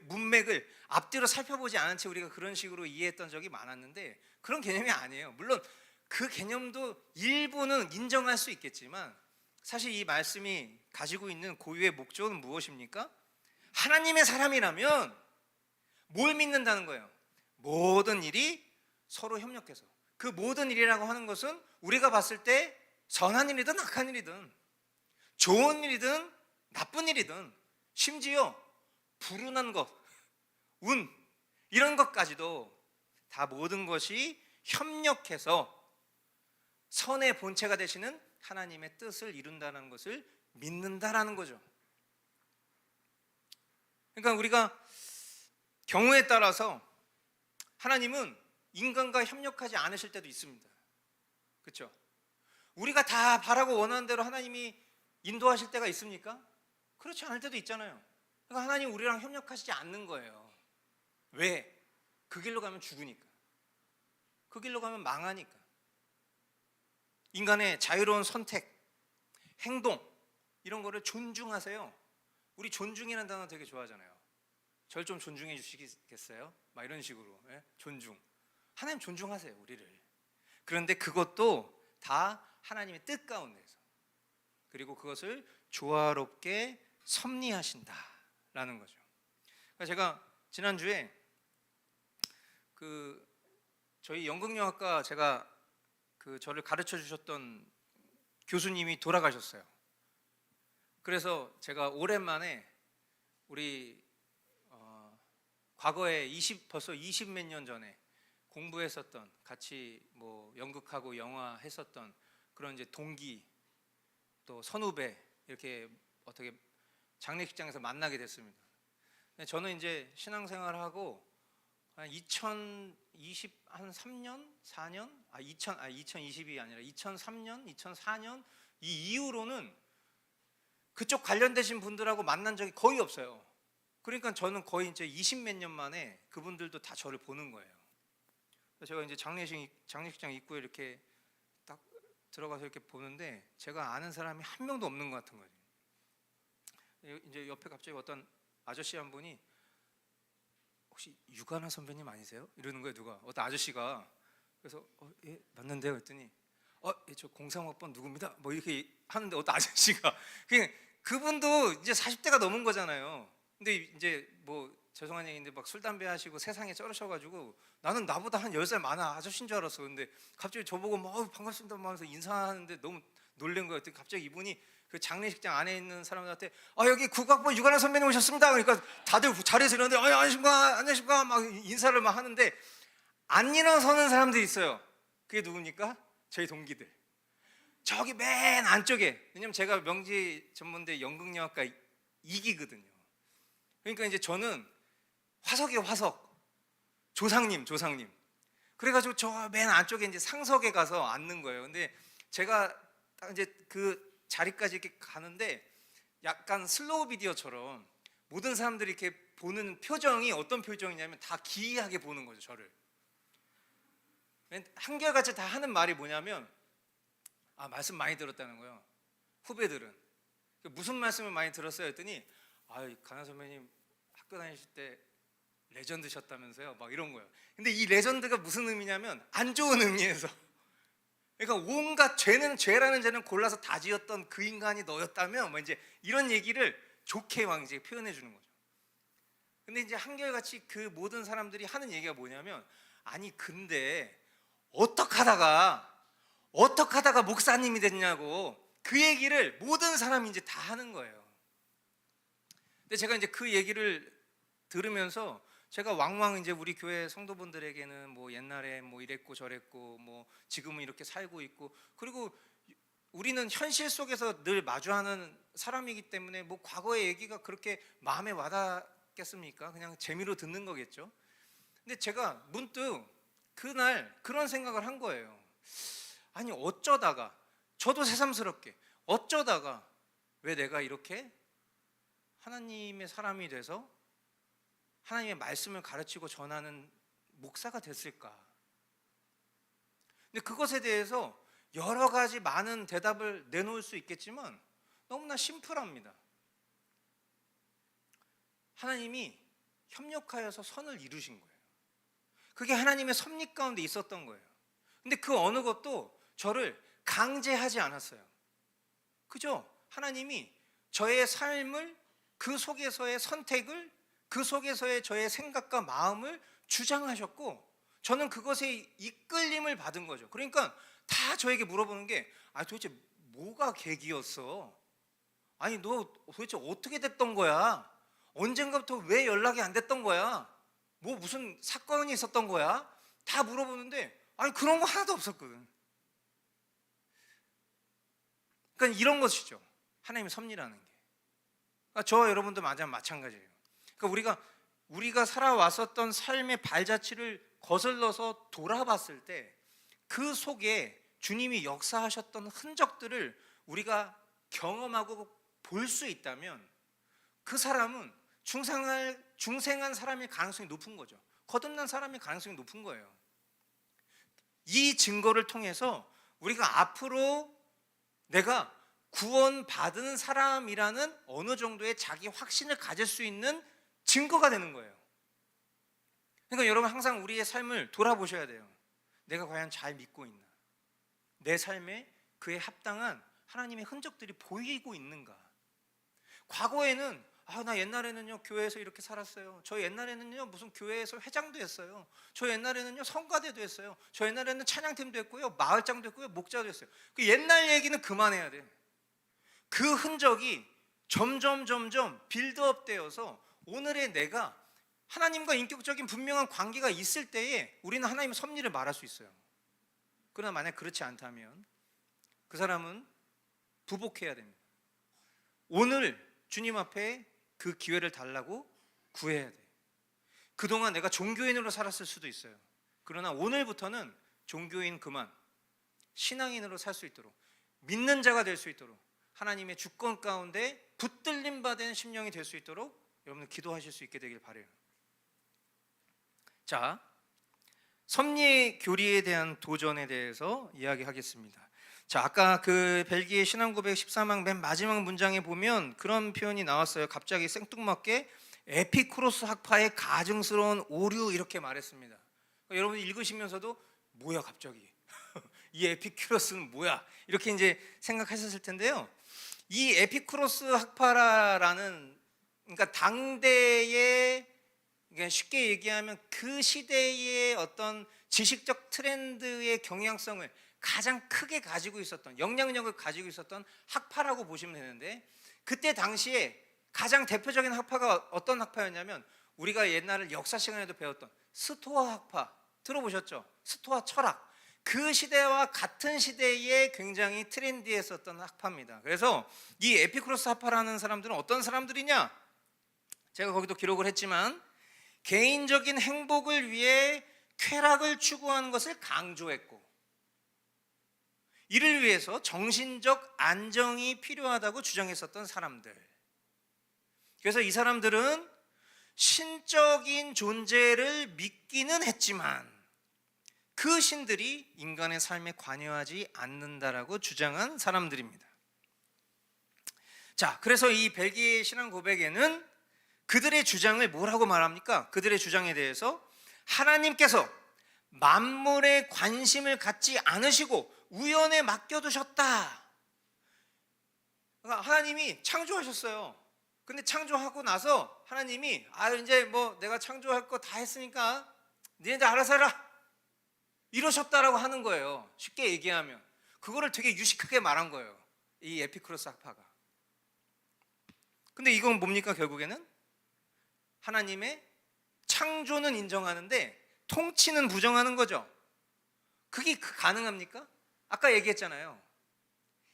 문맥을 앞뒤로 살펴보지 않은 채 우리가 그런 식으로 이해했던 적이 많았는데, 그런 개념이 아니에요. 물론 그 개념도 일부는 인정할 수 있겠지만 사실 이 말씀이 가지고 있는 고유의 목적은 무엇입니까? 하나님의 사람이라면 뭘 믿는다는 거예요? 모든 일이 서로 협력해서, 그 모든 일이라고 하는 것은 우리가 봤을 때 선한 일이든 악한 일이든 좋은 일이든 나쁜 일이든 심지어 불운한 것, 운, 이런 것까지도 다 모든 것이 협력해서 선의 본체가 되시는 하나님의 뜻을 이룬다는 것을 믿는다라는 거죠. 그러니까 우리가 경우에 따라서 하나님은 인간과 협력하지 않으실 때도 있습니다. 그렇죠? 우리가 다 바라고 원하는 대로 하나님이 인도하실 때가 있습니까? 그렇지 않을 때도 있잖아요. 그러니까 하나님 우리랑 협력하시지 않는 거예요. 왜? 그 길로 가면 죽으니까. 그 길로 가면 망하니까. 인간의 자유로운 선택, 행동, 이런 거를 존중하세요. 우리 존중이라는 단어 되게 좋아하잖아요. 절 좀 존중해 주시겠어요? 막 이런 식으로. 존중. 하나님 존중하세요, 우리를. 그런데 그것도 다 하나님의 뜻 가운데서, 그리고 그것을 조화롭게 섭리하신다라는 거죠. 그러니까 제가 지난주에 저희 연극영화과 저를 가르쳐 주셨던 교수님이 돌아가셨어요. 그래서 제가 오랜만에 우리 과거에 벌써 20몇 년 전에 공부했었던, 같이 뭐 연극하고 영화 했었던 그런 이제 동기, 또 선후배, 이렇게 어떻게 장례식장에서 만나게 됐습니다. 근데 저는 이제 신앙생활하고 한 2023년, 4년, 2020이 아니라 2003년, 2004년 이 이후로는 그쪽 관련되신 분들하고 만난 적이 거의 없어요. 그러니까 저는 거의 이제 20몇 년 만에 그분들도 다 저를 보는 거예요. 그래서 제가 이제 장례식장 입구에 이렇게 딱 들어가서 이렇게 보는데 제가 아는 사람이 한 명도 없는 것 같은 거죠. 이제 옆에 갑자기 어떤 아저씨 한 분이 혹시 유가나 선배님 아니세요? 이러는 거예요. 누가? 어떤 아저씨가. 그래서 예, 맞는데요. 그랬더니 예, 저 03학번 누구입니다. 뭐 이렇게 하는데 어떤 아저씨가 그분도 이제 40대가 넘은 거잖아요. 근데 이제 뭐 죄송한 얘기인데 막 술 담배 하시고 세상에 쩔으셔가지고 나는 나보다 한 10살 많아 아저씨인 줄 알았어. 근데 갑자기 저보고 막 반갑습니다 하면서 인사하는데 너무 놀란 거예요. 갑자기 이분이 그 장례식장 안에 있는 사람들한테 여기 국악본 유관아 선배님 오셨습니다. 그러니까 다들 자리에서 이러는데 안녕하십니까 막 인사를 막 하는데 안 일어서는 사람들이 있어요. 그게 누굽니까? 저희 동기들 저기 맨 안쪽에, 왜냐면 제가 명지 전문대 연극영화과 2기거든요. 그러니까 이제 저는 화석이에요, 화석. 조상님. 그래가지고 저 맨 안쪽에 이제 상석에 가서 앉는 거예요. 근데 제가 딱 이제 그 자리까지 이렇게 가는데 약간 슬로우 비디오처럼 모든 사람들이 이렇게 보는 표정이 어떤 표정이냐면 다 기이하게 보는 거죠, 저를. 한결같이 다 하는 말이 뭐냐면, 말씀 많이 들었다는 거예요. 후배들은 무슨 말씀을 많이 들었어요 했더니, 강한 선배님 학교 다니실 때 레전드셨다면서요, 막 이런 거예요. 근데 이 레전드가 무슨 의미냐면 안 좋은 의미에서, 그러니까 온갖 죄라는 죄는 골라서 다 지었던 그 인간이 너였다면, 뭐 이제 이런 얘기를 좋게 막 이제 표현해 주는 거죠. 근데 이제 한결같이 그 모든 사람들이 하는 얘기가 뭐냐면, 아니 근데 어떻게 하다가 목사님이 됐냐고, 그 얘기를 모든 사람이 이제 다 하는 거예요. 근데 제가 이제 그 얘기를 들으면서 제가 왕왕 이제 우리 교회 성도분들에게는 뭐 옛날에 뭐 이랬고 저랬고 뭐 지금은 이렇게 살고 있고, 그리고 우리는 현실 속에서 늘 마주하는 사람이기 때문에 뭐 과거의 얘기가 그렇게 마음에 와닿겠습니까? 그냥 재미로 듣는 거겠죠. 근데 제가 문득 그날 그런 생각을 한 거예요. 아니 어쩌다가, 저도 새삼스럽게 어쩌다가 왜 내가 이렇게 하나님의 사람이 돼서 하나님의 말씀을 가르치고 전하는 목사가 됐을까? 근데 그것에 대해서 여러 가지 많은 대답을 내놓을 수 있겠지만 너무나 심플합니다. 하나님이 협력하여서 선을 이루신 거예요. 그게 하나님의 섭리 가운데 있었던 거예요. 근데 그 어느 것도 저를 강제하지 않았어요. 그죠? 하나님이 저의 삶을, 그 속에서의 선택을, 그 속에서의 저의 생각과 마음을 주장하셨고, 저는 그것에 이끌림을 받은 거죠. 그러니까 다 저에게 물어보는 게, 도대체 뭐가 계기였어? 아니 너 도대체 어떻게 됐던 거야? 언젠가부터 왜 연락이 안 됐던 거야? 뭐 무슨 사건이 있었던 거야? 다 물어보는데 그런 거 하나도 없었거든. 그러니까 이런 것이죠, 하나님의 섭리라는 게. 그러니까 저와 여러분도 마찬가지예요. 그러니까 우리가 살아왔었던 삶의 발자취를 거슬러서 돌아봤을 때 그 속에 주님이 역사하셨던 흔적들을 우리가 경험하고 볼 수 있다면 그 사람은 중생한 사람일 가능성이 높은 거죠. 거듭난 사람일 가능성이 높은 거예요. 이 증거를 통해서 우리가 앞으로 내가 구원받은 사람이라는 어느 정도의 자기 확신을 가질 수 있는 증거가 되는 거예요. 그러니까 여러분 항상 우리의 삶을 돌아보셔야 돼요. 내가 과연 잘 믿고 있나? 내 삶에 그에 합당한 하나님의 흔적들이 보이고 있는가? 과거에는 나 옛날에는요 교회에서 이렇게 살았어요. 저 옛날에는요 무슨 교회에서 회장도 했어요. 저 옛날에는요 성가대도 했어요. 저 옛날에는 찬양팀도 했고요, 마을장도 했고요, 목자도 했어요. 그 옛날 얘기는 그만해야 돼. 그 흔적이 점점 빌드업 되어서 오늘의 내가 하나님과 인격적인 분명한 관계가 있을 때에 우리는 하나님의 섭리를 말할 수 있어요. 그러나 만약 그렇지 않다면 그 사람은 부복해야 됩니다. 오늘 주님 앞에 그 기회를 달라고 구해야 돼. 그동안 내가 종교인으로 살았을 수도 있어요. 그러나 오늘부터는 종교인 그만 신앙인으로 살 수 있도록, 믿는 자가 될 수 있도록, 하나님의 주권 가운데 붙들림 받은 심령이 될 수 있도록 여러분들 기도하실 수 있게 되길 바라요. 자, 섭리 교리에 대한 도전에 대해서 이야기하겠습니다. 자, 아까 그 벨기에 신앙고백 14막 맨 마지막 문장에 보면 그런 표현이 나왔어요. 갑자기 생뚱맞게 에피쿠로스 학파의 가증스러운 오류, 이렇게 말했습니다. 여러분이 읽으시면서도 뭐야 갑자기 이 에피쿠로스는 뭐야, 이렇게 이제 생각하셨을 텐데요. 이 에피쿠로스 학파라는, 그러니까 당대의, 그러니까 쉽게 얘기하면 그 시대의 어떤 지식적 트렌드의 경향성을 가장 크게 가지고 있었던, 영향력을 가지고 있었던 학파라고 보시면 되는데, 그때 당시에 가장 대표적인 학파가 어떤 학파였냐면 우리가 옛날 역사 시간에도 배웠던 스토아 학파 들어보셨죠? 스토아 철학. 그 시대와 같은 시대에 굉장히 트렌디했었던 학파입니다. 그래서 이 에피쿠로스 학파라는 사람들은 어떤 사람들이냐? 제가 거기도 기록을 했지만 개인적인 행복을 위해 쾌락을 추구하는 것을 강조했고, 이를 위해서 정신적 안정이 필요하다고 주장했었던 사람들. 그래서 이 사람들은 신적인 존재를 믿기는 했지만 그 신들이 인간의 삶에 관여하지 않는다라고 주장한 사람들입니다. 자, 그래서 이 벨기에 신앙 고백에는 그들의 주장을 뭐라고 말합니까? 그들의 주장에 대해서 하나님께서 만물에 관심을 갖지 않으시고 우연에 맡겨두셨다. 그러니까 하나님이 창조하셨어요. 근데 창조하고 나서 하나님이 이제 뭐 내가 창조할 거 다 했으니까 니네들 알아서 해라, 이러셨다라고 하는 거예요. 쉽게 얘기하면 그거를 되게 유식하게 말한 거예요, 이 에피쿠로스 학파가. 근데 이건 뭡니까? 결국에는 하나님의 창조는 인정하는데 통치는 부정하는 거죠. 그게 가능합니까? 아까 얘기했잖아요.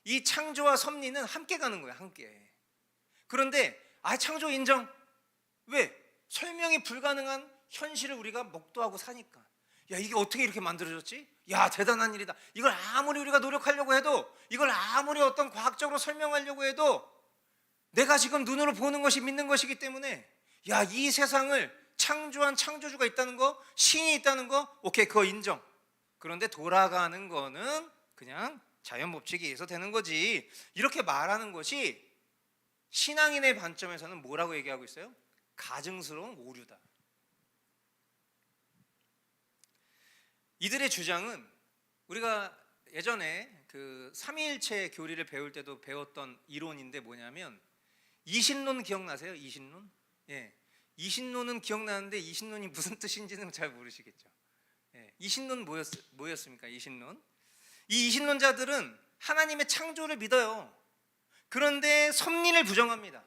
이 창조와 섭리는 함께 가는 거예요, 함께. 그런데 창조 인정. 왜? 설명이 불가능한 현실을 우리가 목도하고 사니까. 야, 이게 어떻게 이렇게 만들어졌지? 야, 대단한 일이다. 이걸 아무리 우리가 노력하려고 해도, 이걸 아무리 어떤 과학적으로 설명하려고 해도 내가 지금 눈으로 보는 것이 믿는 것이기 때문에, 야, 이 세상을 창조한 창조주가 있다는 거, 신이 있다는 거, 오케이, 그거 인정. 그런데 돌아가는 거는 그냥 자연 법칙에 의해서 되는 거지, 이렇게 말하는 것이 신앙인의 관점에서는 뭐라고 얘기하고 있어요? 가증스러운 오류다. 이들의 주장은 우리가 예전에 그 삼위일체 교리를 배울 때도 배웠던 이론인데 뭐냐면, 이신론 기억나세요? 이신론? 예. 이신론은 기억나는데 이신론이 무슨 뜻인지는 잘 모르시겠죠. 예. 이신론 뭐였습니까? 이신론. 이 이신론자들은 하나님의 창조를 믿어요. 그런데 섭리를 부정합니다.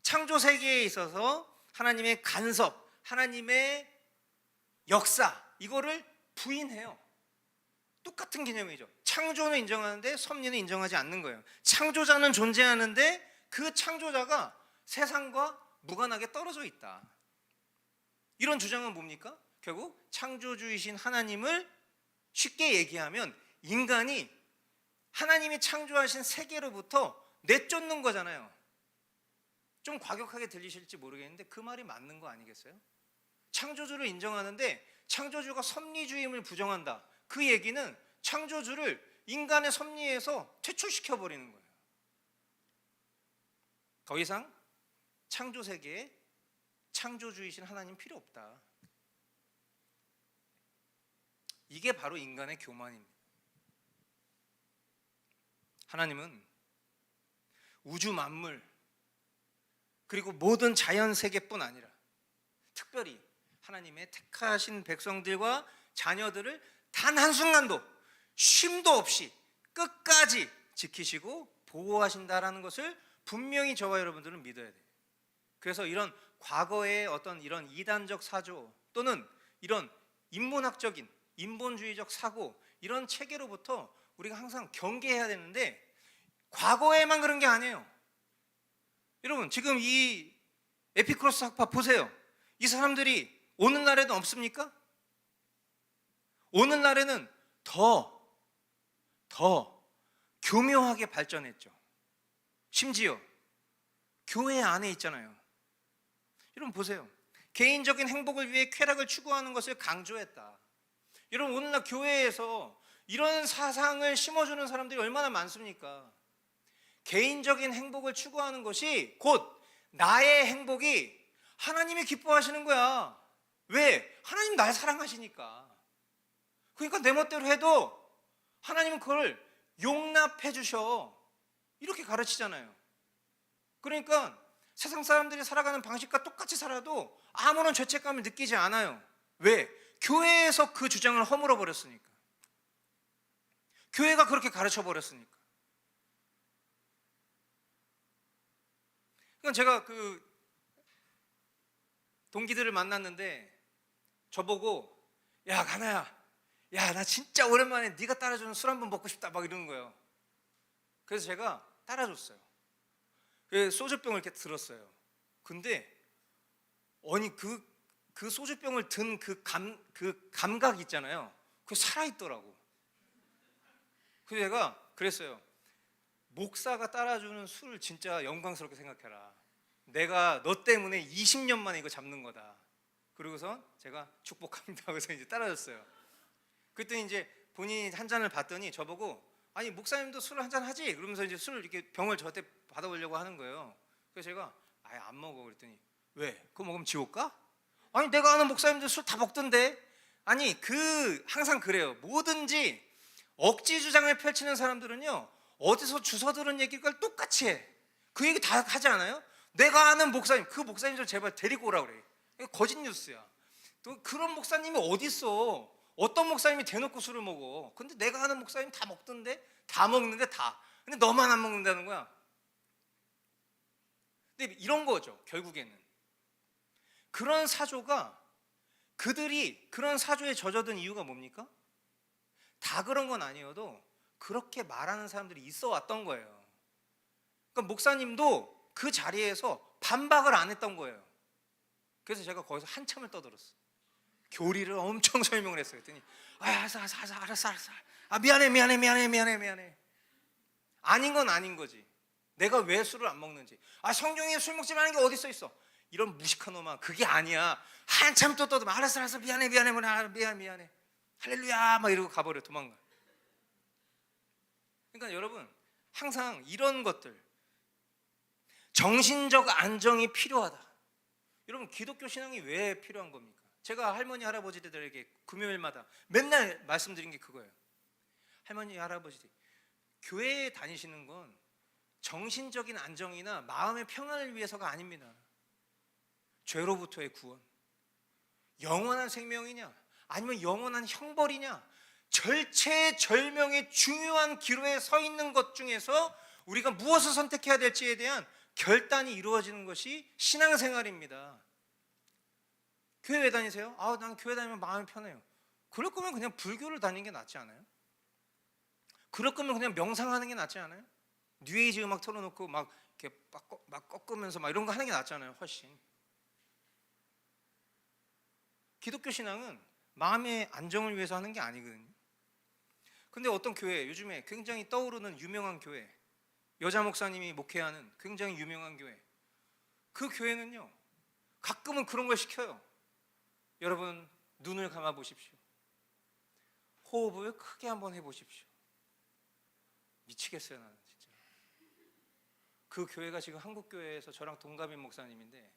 창조 세계에 있어서 하나님의 간섭, 하나님의 역사, 이거를 부인해요. 똑같은 개념이죠. 창조는 인정하는데 섭리는 인정하지 않는 거예요. 창조자는 존재하는데 그 창조자가 세상과 무관하게 떨어져 있다. 이런 주장은 뭡니까? 결국 창조주이신 하나님을 쉽게 얘기하면 인간이 하나님이 창조하신 세계로부터 내쫓는 거잖아요. 좀 과격하게 들리실지 모르겠는데 그 말이 맞는 거 아니겠어요? 창조주를 인정하는데 창조주가 섭리주의임을 부정한다. 그 얘기는 창조주를 인간의 섭리에서 퇴출시켜버리는 거예요. 더 이상 창조 세계에 창조주이신 하나님 필요 없다. 이게 바로 인간의 교만입니다. 하나님은 우주 만물 그리고 모든 자연 세계뿐 아니라 특별히 하나님의 택하신 백성들과 자녀들을 단 한순간도 쉼도 없이 끝까지 지키시고 보호하신다라는 것을 분명히 저와 여러분들은 믿어야 돼요. 그래서 이런 과거의 어떤 이런 이단적 사조 또는 이런 인문학적인 인본주의적 사고, 이런 체계로부터 우리가 항상 경계해야 되는데 과거에만 그런 게 아니에요. 여러분, 지금 이 에피쿠로스 학파 보세요. 이 사람들이 오늘날에도 없습니까? 오늘날에는 더 교묘하게 발전했죠. 심지어 교회 안에 있잖아요. 여러분 보세요. 개인적인 행복을 위해 쾌락을 추구하는 것을 강조했다. 여러분, 오늘날 교회에서 이런 사상을 심어주는 사람들이 얼마나 많습니까? 개인적인 행복을 추구하는 것이 곧 나의 행복이 하나님이 기뻐하시는 거야. 왜? 하나님 날 사랑하시니까. 그러니까 내 멋대로 해도 하나님은 그걸 용납해 주셔. 이렇게 가르치잖아요. 그러니까 세상 사람들이 살아가는 방식과 똑같이 살아도 아무런 죄책감을 느끼지 않아요. 왜? 교회에서 그 주장을 허물어 버렸으니까. 교회가 그렇게 가르쳐 버렸으니까. 그러니까 제가 그 동기들을 만났는데 저보고, 야 가나야, 야, 나 진짜 오랜만에 네가 따라주는 술 한번 먹고 싶다 막 이러는 거예요. 그래서 제가 따라줬어요. 소주병을 이렇게 들었어요. 근데 아니 그 소주병을 든 그 감각 있잖아요. 그게 살아있더라고. 그래서 제가 그랬어요. 목사가 따라주는 술 진짜 영광스럽게 생각해라. 내가 너 때문에 20년 만에 이거 잡는 거다. 그러고선 제가 축복합니다 하고서 이제 따라줬어요. 그랬더니 이제 본인이 한 잔을 받더니 저보고, 아니 목사님도 술 한 잔 하지? 그러면서 이제 술 이렇게 병을 저한테 받아보려고 하는 거예요. 그래서 제가 아예 안 먹어 그랬더니, 왜? 그거 먹으면 지옥 가? 아니 내가 아는 목사님들 술 다 먹던데. 아니 항상 그래요. 뭐든지 억지 주장을 펼치는 사람들은요, 어디서 주워 들은 얘기를 똑같이 해. 그 얘기 다 하지 않아요? 내가 아는 목사님, 그 목사님 좀 제발 데리고 오라 그래. 이거 거짓 뉴스야. 또 그런 목사님이 어디 있어? 어떤 목사님이 대놓고 술을 먹어? 근데 내가 아는 목사님 다 먹던데? 다 먹는데 다. 근데 너만 안 먹는다는 거야. 근데 이런 거죠. 결국에는 그런 사조가, 그들이 그런 사조에 젖어든 이유가 뭡니까? 다 그런 건 아니어도 그렇게 말하는 사람들이 있어 왔던 거예요. 그러니까 목사님도 그 자리에서 반박을 안 했던 거예요. 그래서 제가 거기서 한참을 떠들었어. 교리를 엄청 설명을 했어요. 그랬더니 알았어. 미안해. 아닌 건 아닌 거지. 내가 왜 술을 안 먹는지. 성경에 술 먹지 말라는 게 어디 써 있어? 이런 무식한 놈아, 그게 아니야. 한참 또 떠들면 알았어 미안해 할렐루야 막 이러고 가버려. 도망가. 그러니까 여러분, 항상 이런 것들, 정신적 안정이 필요하다. 여러분, 기독교 신앙이 왜 필요한 겁니까? 제가 할머니 할아버지들에게 금요일마다 맨날 말씀드린 게 그거예요. 할머니 할아버지들, 교회에 다니시는 건 정신적인 안정이나 마음의 평안을 위해서가 아닙니다. 죄로부터의 구원, 영원한 생명이냐 아니면 영원한 형벌이냐, 절체절명의 중요한 기로에 서 있는 것 중에서 우리가 무엇을 선택해야 될지에 대한 결단이 이루어지는 것이 신앙생활입니다. 교회 왜 다니세요? 난 교회 다니면 마음이 편해요. 그럴 거면 그냥 불교를 다니는 게 낫지 않아요? 그럴 거면 그냥 명상하는 게 낫지 않아요? 뉴에이지 음악 틀어놓고 막 이렇게 막 꺾으면서 막 이런 거 하는 게 낫잖아요. 훨씬. 기독교 신앙은 마음의 안정을 위해서 하는 게 아니거든요. 근데 어떤 교회, 요즘에 굉장히 떠오르는 유명한 교회, 여자 목사님이 목회하는 굉장히 유명한 교회, 그 교회는요, 가끔은 그런 걸 시켜요. 여러분, 눈을 감아 보십시오. 호흡을 크게 한번 해보십시오. 미치겠어요, 나는 진짜. 그 교회가 지금 한국교회에서 저랑 동갑인 목사님인데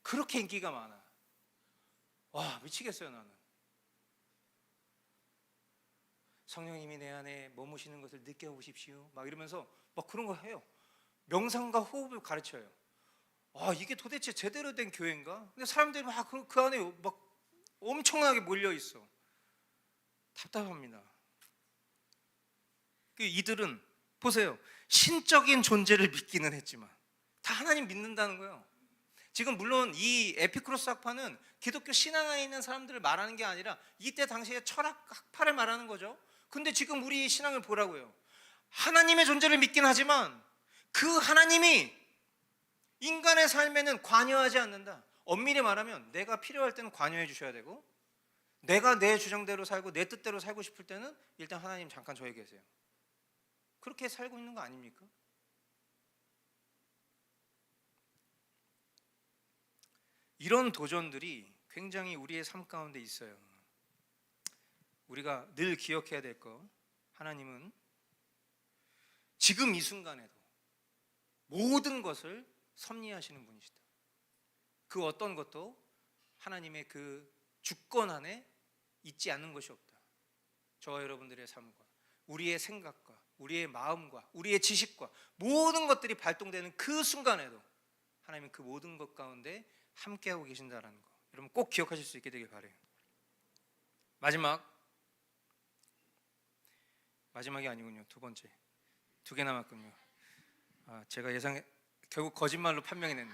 그렇게 인기가 많아. 와, 미치겠어요, 나는. 성령님이 내 안에 머무시는 것을 느껴보십시오 막 이러면서 막 그런 거 해요. 명상과 호흡을 가르쳐요. 이게 도대체 제대로 된 교회인가? 근데 사람들이 막 그 안에 막 엄청나게 몰려 있어. 답답합니다. 이들은 보세요, 신적인 존재를 믿기는 했지만 다 하나님 믿는다는 거예요. 지금 물론 이 에피쿠로스 학파는 기독교 신앙 안에 있는 사람들을 말하는 게 아니라 이때 당시에 철학 학파를 말하는 거죠. 근데 지금 우리 신앙을 보라고요. 하나님의 존재를 믿긴 하지만 그 하나님이 인간의 삶에는 관여하지 않는다. 엄밀히 말하면 내가 필요할 때는 관여해 주셔야 되고, 내가 내 주장대로 살고 내 뜻대로 살고 싶을 때는 일단 하나님 잠깐 저기 계세요. 그렇게 살고 있는 거 아닙니까? 이런 도전들이 굉장히 우리의 삶 가운데 있어요. 우리가 늘 기억해야 될 거, 하나님은 지금 이 순간에도 모든 것을 섭리하시는 분이시다. 그 어떤 것도 하나님의 그 주권 안에 있지 않는 것이 없다. 저와 여러분들의 삶과 우리의 생각과 우리의 마음과 우리의 지식과 모든 것들이 발동되는 그 순간에도 하나님은 그 모든 것 가운데 함께하고 계신다는 거, 여러분 꼭 기억하실 수 있게 되길 바라요. 마지막이 아니군요. 두 번째, 두 개 남았군요. 제가 결국 거짓말로 판명해냈네.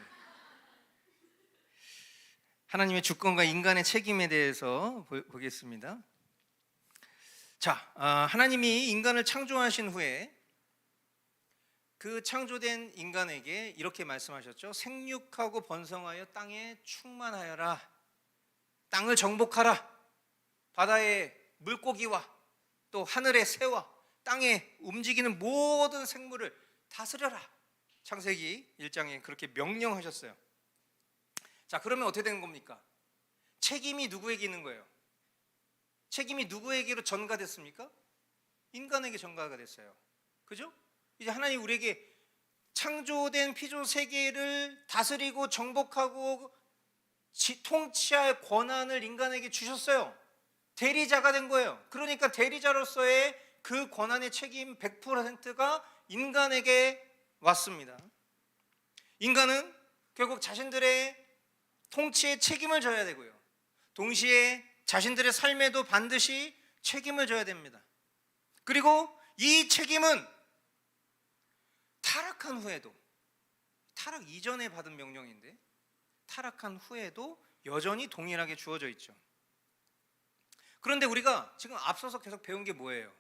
하나님의 주권과 인간의 책임에 대해서 보겠습니다. 자, 하나님이 인간을 창조하신 후에 그 창조된 인간에게 이렇게 말씀하셨죠. 생육하고 번성하여 땅에 충만하여라. 땅을 정복하라. 바다의 물고기와 또 하늘의 새와 땅에 움직이는 모든 생물을 다스려라. 창세기 1장에 그렇게 명령하셨어요. 자, 그러면 어떻게 되는 겁니까? 책임이 누구에게 있는 거예요? 책임이 누구에게로 전가됐습니까? 인간에게 전가가 됐어요. 그죠? 이제 하나님 우리에게 창조된 피조 세계를 다스리고 정복하고 통치할 권한을 인간에게 주셨어요. 대리자가 된 거예요. 그러니까 대리자로서의 그 권한의 책임 100%가 인간에게 왔습니다. 인간은 결국 자신들의 통치에 책임을 져야 되고요. 동시에 자신들의 삶에도 반드시 책임을 져야 됩니다. 그리고 이 책임은 타락한 후에도, 타락 이전에 받은 명령인데 타락한 후에도 여전히 동일하게 주어져 있죠. 그런데 우리가 지금 앞서서 계속 배운 게 뭐예요?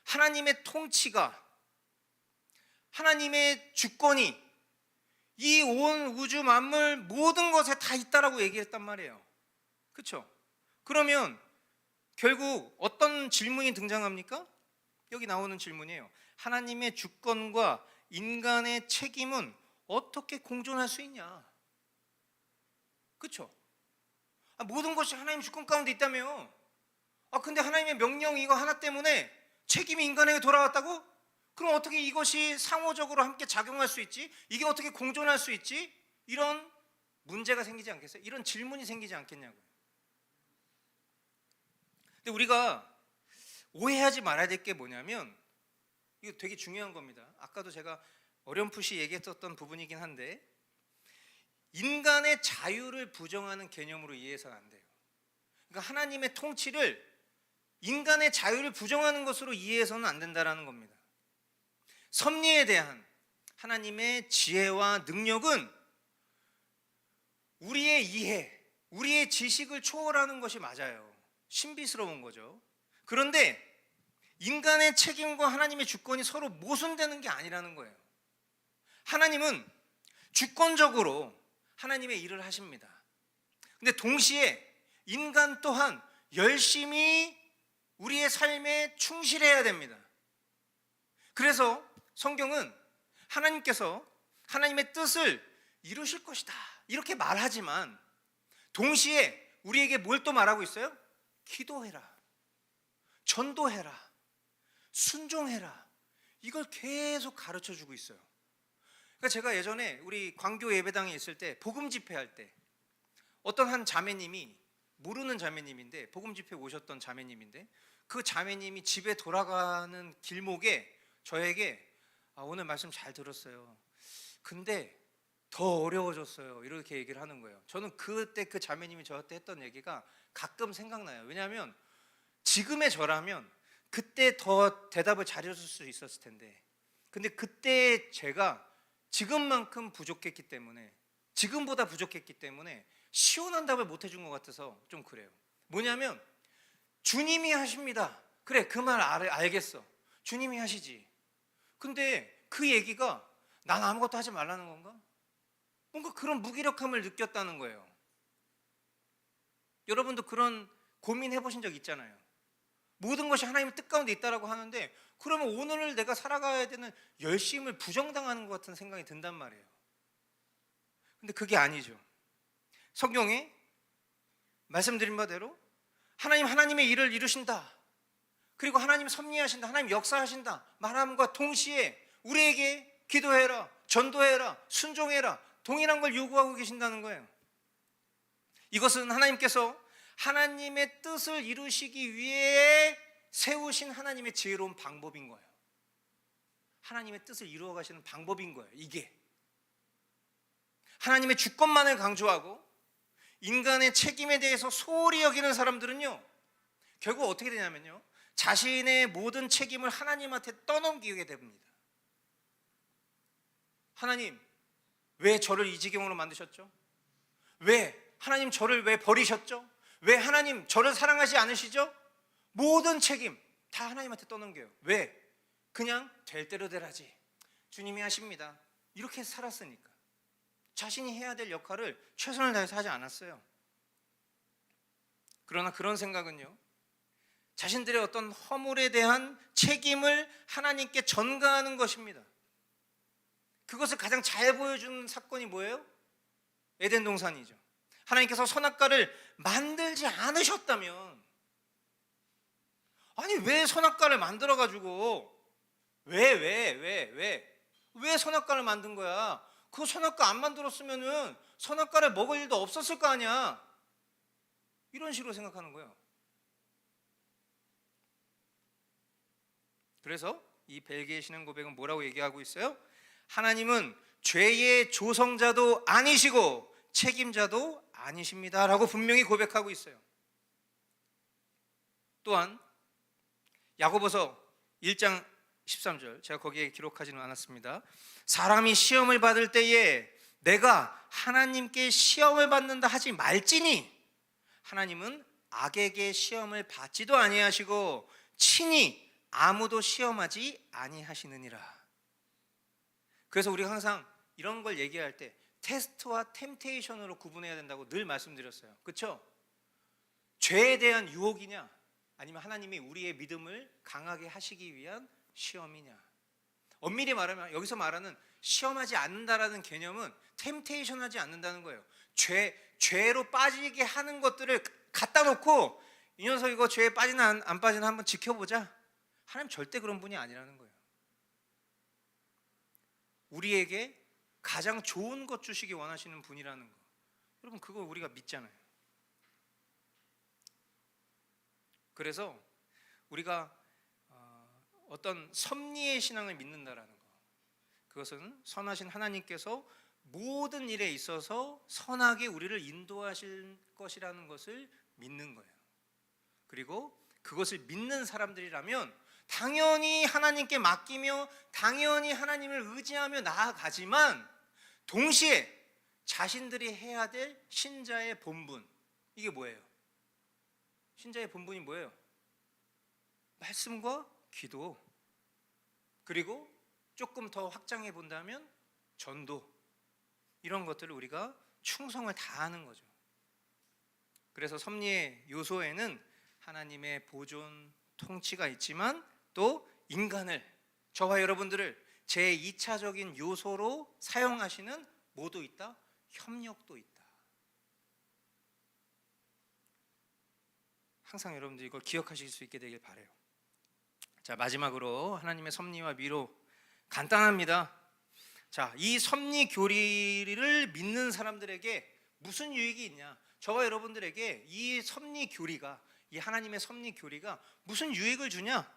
하나님의 통치가, 하나님의 주권이 이 온 우주 만물 모든 것에 다 있다라고 얘기했단 말이에요. 그렇죠? 그러면 결국 어떤 질문이 등장합니까? 여기 나오는 질문이에요. 하나님의 주권과 인간의 책임은 어떻게 공존할 수 있냐? 그렇죠? 모든 것이 하나님 주권 가운데 있다며. 근데 하나님의 명령 이거 하나 때문에 책임이 인간에게 돌아왔다고? 그럼 어떻게 이것이 상호적으로 함께 작용할 수 있지? 이게 어떻게 공존할 수 있지? 이런 문제가 생기지 않겠어요? 이런 질문이 생기지 않겠냐고요. 근데 우리가 오해하지 말아야 될 게 뭐냐면, 이거 되게 중요한 겁니다. 아까도 제가 어렴풋이 얘기했었던 부분이긴 한데, 인간의 자유를 부정하는 개념으로 이해해서는 안 돼요. 그러니까 하나님의 통치를 인간의 자유를 부정하는 것으로 이해해서는 안 된다는 겁니다. 섭리에 대한 하나님의 지혜와 능력은 우리의 이해, 우리의 지식을 초월하는 것이 맞아요. 신비스러운 거죠. 그런데 인간의 책임과 하나님의 주권이 서로 모순되는 게 아니라는 거예요. 하나님은 주권적으로 하나님의 일을 하십니다. 근데 동시에 인간 또한 열심히 우리의 삶에 충실해야 됩니다. 그래서 성경은 하나님께서 하나님의 뜻을 이루실 것이다 이렇게 말하지만 동시에 우리에게 뭘 또 말하고 있어요? 기도해라, 전도해라, 순종해라. 이걸 계속 가르쳐주고 있어요. 그러니까 제가 예전에 우리 광교 예배당에 있을 때 복음 집회할 때 어떤 한 자매님이, 모르는 자매님인데 복음 집회 오셨던 자매님인데, 그 자매님이 집에 돌아가는 길목에 저에게 오늘 말씀 잘 들었어요. 근데 더 어려워졌어요. 이렇게 얘기를 하는 거예요. 저는 그때 그 자매님이 저한테 했던 얘기가 가끔 생각나요. 왜냐하면 지금의 저라면 그때 더 대답을 잘해줄 수 있었을 텐데, 근데 그때 제가 지금만큼 부족했기 때문에, 지금보다 부족했기 때문에 시원한 답을 못 해준 것 같아서 좀 그래요. 뭐냐면 주님이 하십니다. 그래, 그 말 알겠어. 주님이 하시지. 근데 그 얘기가 난 아무것도 하지 말라는 건가? 뭔가 그런 무기력함을 느꼈다는 거예요. 여러분도 그런 고민해 보신 적 있잖아요. 모든 것이 하나님의 뜻 가운데 있다라고 하는데, 그러면 오늘을 내가 살아가야 되는 열심을 부정당하는 것 같은 생각이 든단 말이에요. 근데 그게 아니죠. 성경에 말씀드린 바대로 하나님의 일을 이루신다, 그리고 하나님 섭리하신다, 하나님 역사하신다 말함과 동시에 우리에게 기도해라, 전도해라, 순종해라 동일한 걸 요구하고 계신다는 거예요. 이것은 하나님께서 하나님의 뜻을 이루시기 위해 세우신 하나님의 지혜로운 방법인 거예요. 하나님의 뜻을 이루어 가시는 방법인 거예요. 이게 하나님의 주권만을 강조하고 인간의 책임에 대해서 소홀히 여기는 사람들은요, 결국 어떻게 되냐면요, 자신의 모든 책임을 하나님한테 떠넘기게 됩니다. 하나님, 왜 저를 이 지경으로 만드셨죠? 왜 하나님 저를 왜 버리셨죠? 왜 하나님 저를 사랑하지 않으시죠? 모든 책임, 다 하나님한테 떠넘겨요. 왜? 그냥 될 대로 되라지, 주님이 하십니다, 이렇게 살았으니까. 자신이 해야 될 역할을 최선을 다해서 하지 않았어요. 그러나 그런 생각은요, 자신들의 어떤 허물에 대한 책임을 하나님께 전가하는 것입니다. 그것을 가장 잘 보여주는 사건이 뭐예요? 에덴 동산이죠. 하나님께서 선악과를 만들지 않으셨다면, 아니 왜 선악과를 만들어 가지고 왜 선악과를 만든 거야? 그 선악과 안 만들었으면은 선악과를 먹을 일도 없었을 거 아니야. 이런 식으로 생각하는 거예요. 그래서 이 벨기에 신앙 고백은 뭐라고 얘기하고 있어요? 하나님은 죄의 조성자도 아니시고 책임자도 아니십니다 라고 분명히 고백하고 있어요. 또한 야고보서 1장 13절, 제가 거기에 기록하지는 않았습니다. 사람이 시험을 받을 때에 내가 하나님께 시험을 받는다 하지 말지니 하나님은 악에게 시험을 받지도 아니하시고 친히 아무도 시험하지 아니하시느니라. 그래서 우리가 항상 이런 걸 얘기할 때 테스트와 템테이션으로 구분해야 된다고 늘 말씀드렸어요. 그렇죠? 죄에 대한 유혹이냐, 아니면 하나님이 우리의 믿음을 강하게 하시기 위한 시험이냐. 엄밀히 말하면 여기서 말하는 시험하지 않는다라는 개념은 템테이션 하지 않는다는 거예요. 죄로 빠지게 하는 것들을 갖다 놓고 이 녀석 이거 죄에 빠지나 안 빠지나 한번 지켜보자. 하나님 절대 그런 분이 아니라는 거예요. 우리에게 가장 좋은 것 주시기 원하시는 분이라는 거, 여러분 그거 우리가 믿잖아요. 그래서 우리가 어떤 섭리의 신앙을 믿는다라는 거, 그것은 선하신 하나님께서 모든 일에 있어서 선하게 우리를 인도하실 것이라는 것을 믿는 거예요. 그리고 그것을 믿는 사람들이라면 당연히 하나님께 맡기며 당연히 하나님을 의지하며 나아가지만 동시에 자신들이 해야 될 신자의 본분, 이게 뭐예요? 신자의 본분이 뭐예요? 말씀과 기도, 그리고 조금 더 확장해 본다면 전도, 이런 것들을 우리가 충성을 다하는 거죠. 그래서 섭리의 요소에는 하나님의 보존, 통치가 있지만 또 인간을, 저와 여러분들을 제2차적인 요소로 사용하시는 뭐도 있다? 협력도 있다. 항상 여러분들 이걸 기억하실 수 있게 되길 바라요. 자, 마지막으로 하나님의 섭리와 미로, 간단합니다. 자, 이 섭리 교리를 믿는 사람들에게 무슨 유익이 있냐? 저와 여러분들에게 이 섭리 교리가, 이 하나님의 섭리 교리가 무슨 유익을 주냐?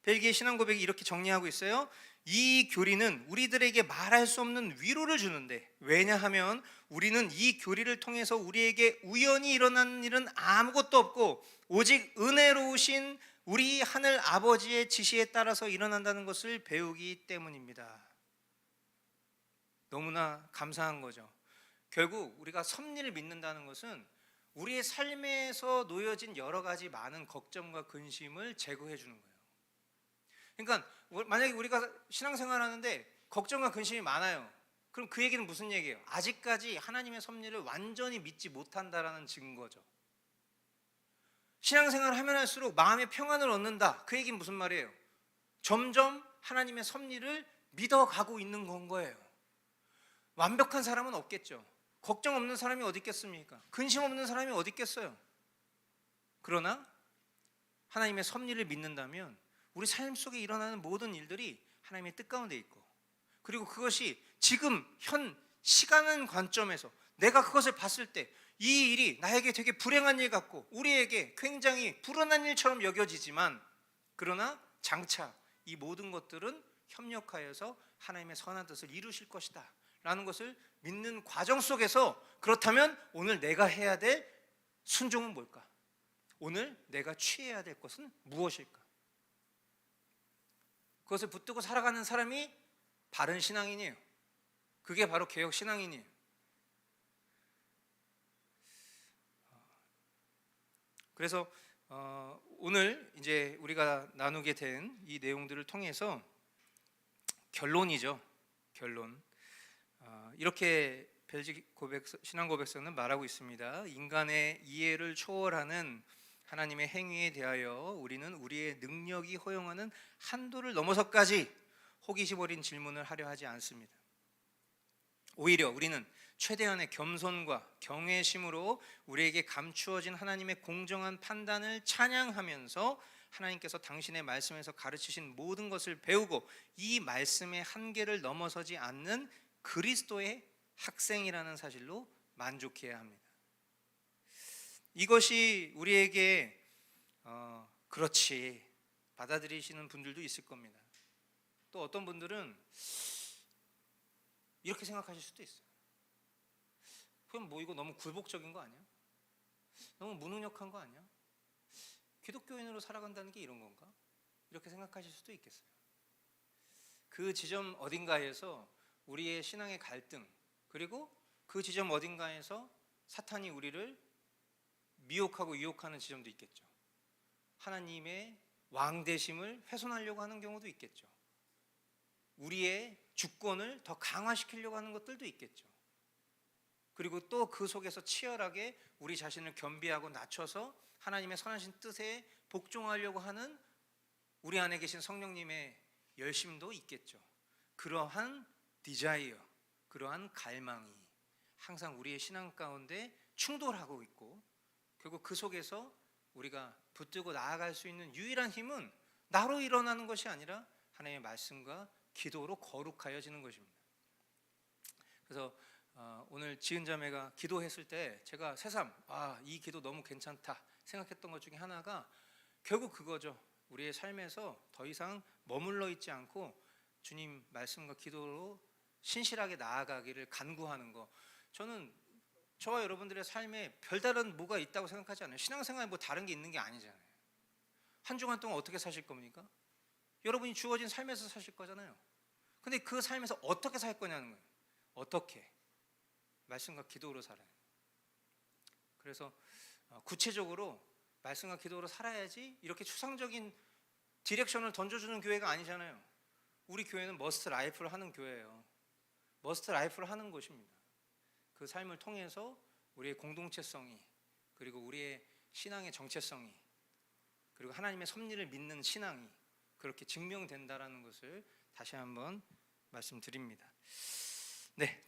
벨기에 신앙 고백이 이렇게 정리하고 있어요. 이 교리는 우리들에게 말할 수 없는 위로를 주는데, 왜냐하면 우리는 이 교리를 통해서 우리에게 우연히 일어나는 일은 아무것도 없고 오직 은혜로우신 우리 하늘 아버지의 지시에 따라서 일어난다는 것을 배우기 때문입니다. 너무나 감사한 거죠. 결국 우리가 섭리를 믿는다는 것은 우리의 삶에서 놓여진 여러 가지 많은 걱정과 근심을 제거해 주는 거예요. 그러니까 만약에 우리가 신앙생활 하는데 걱정과 근심이 많아요. 그럼 그 얘기는 무슨 얘기예요? 아직까지 하나님의 섭리를 완전히 믿지 못한다라는 증거죠. 신앙생활을 하면 할수록 마음의 평안을 얻는다, 그 얘기는 무슨 말이에요? 점점 하나님의 섭리를 믿어가고 있는 건 거예요. 완벽한 사람은 없겠죠. 걱정 없는 사람이 어디 있겠습니까? 근심 없는 사람이 어디 있겠어요? 그러나 하나님의 섭리를 믿는다면 우리 삶 속에 일어나는 모든 일들이 하나님의 뜻 가운데 있고, 그리고 그것이 지금 현 시간 관점에서 내가 그것을 봤을 때 이 일이 나에게 되게 불행한 일 같고 우리에게 굉장히 불운한 일처럼 여겨지지만, 그러나 장차 이 모든 것들은 협력하여서 하나님의 선한 뜻을 이루실 것이다 라는 것을 믿는 과정 속에서, 그렇다면 오늘 내가 해야 될 순종은 뭘까? 오늘 내가 취해야 될 것은 무엇일까? 그것을 붙들고 살아가는 사람이 바른 신앙인이에요. 그게 바로 개혁 신앙인이에요. 그래서 오늘 이제 우리가 나누게 된 이 내용들을 통해서 결론이죠. 결론. 이렇게 벨직 신앙 고백서는 말하고 있습니다. 인간의 이해를 초월하는 하나님의 행위에 대하여 우리는 우리의 능력이 허용하는 한도를 넘어서까지 호기심 어린 질문을 하려 하지 않습니다. 오히려 우리는 최대한의 겸손과 경외심으로 우리에게 감추어진 하나님의 공정한 판단을 찬양하면서 하나님께서 당신의 말씀에서 가르치신 모든 것을 배우고 이 말씀의 한계를 넘어서지 않는 그리스도의 학생이라는 사실로 만족해야 합니다. 이것이 우리에게 그렇지 받아들이시는 분들도 있을 겁니다. 또 어떤 분들은 이렇게 생각하실 수도 있어요. 그럼 뭐 이거 너무 굴복적인 거 아니야? 너무 무능력한 거 아니야? 기독교인으로 살아간다는 게 이런 건가? 이렇게 생각하실 수도 있겠어요. 그 지점 어딘가에서 우리의 신앙의 갈등, 그리고 그 지점 어딘가에서 사탄이 우리를 미혹하고 유혹하는 지점도 있겠죠. 하나님의 왕되심을 훼손하려고 하는 경우도 있겠죠. 우리의 주권을 더 강화시키려고 하는 것들도 있겠죠. 그리고 또 그 속에서 치열하게 우리 자신을 겸비하고 낮춰서 하나님의 선하신 뜻에 복종하려고 하는 우리 안에 계신 성령님의 열심도 있겠죠. 그러한 디자이어, 그러한 갈망이 항상 우리의 신앙 가운데 충돌하고 있고, 결국 그 속에서 우리가 붙들고 나아갈 수 있는 유일한 힘은 나로 일어나는 것이 아니라 하나님의 말씀과 기도로 거룩하여지는 것입니다. 그래서 오늘 지은 자매가 기도했을 때 제가 새삼 이 기도 너무 괜찮다 생각했던 것 중에 하나가 결국 그거죠. 우리의 삶에서 더 이상 머물러 있지 않고 주님 말씀과 기도로 신실하게 나아가기를 간구하는 거. 저는 저와 여러분들의 삶에 별다른 뭐가 있다고 생각하지 않아요. 신앙생활에 뭐 다른 게 있는 게 아니잖아요. 한 주간 동안 어떻게 사실 겁니까? 여러분이 주어진 삶에서 사실 거잖아요. 근데 그 삶에서 어떻게 살 거냐는 거예요. 어떻게? 말씀과 기도로 살아요. 그래서 구체적으로 말씀과 기도로 살아야지 이렇게 추상적인 디렉션을 던져주는 교회가 아니잖아요. 우리 교회는 머스트 라이프를 하는 교회예요. 머스트 라이프를 하는 곳입니다. 그 삶을 통해서 우리의 공동체성이, 그리고 우리의 신앙의 정체성이, 그리고 하나님의 섭리를 믿는 신앙이 그렇게 증명된다라는 것을 다시 한번 말씀드립니다. 네.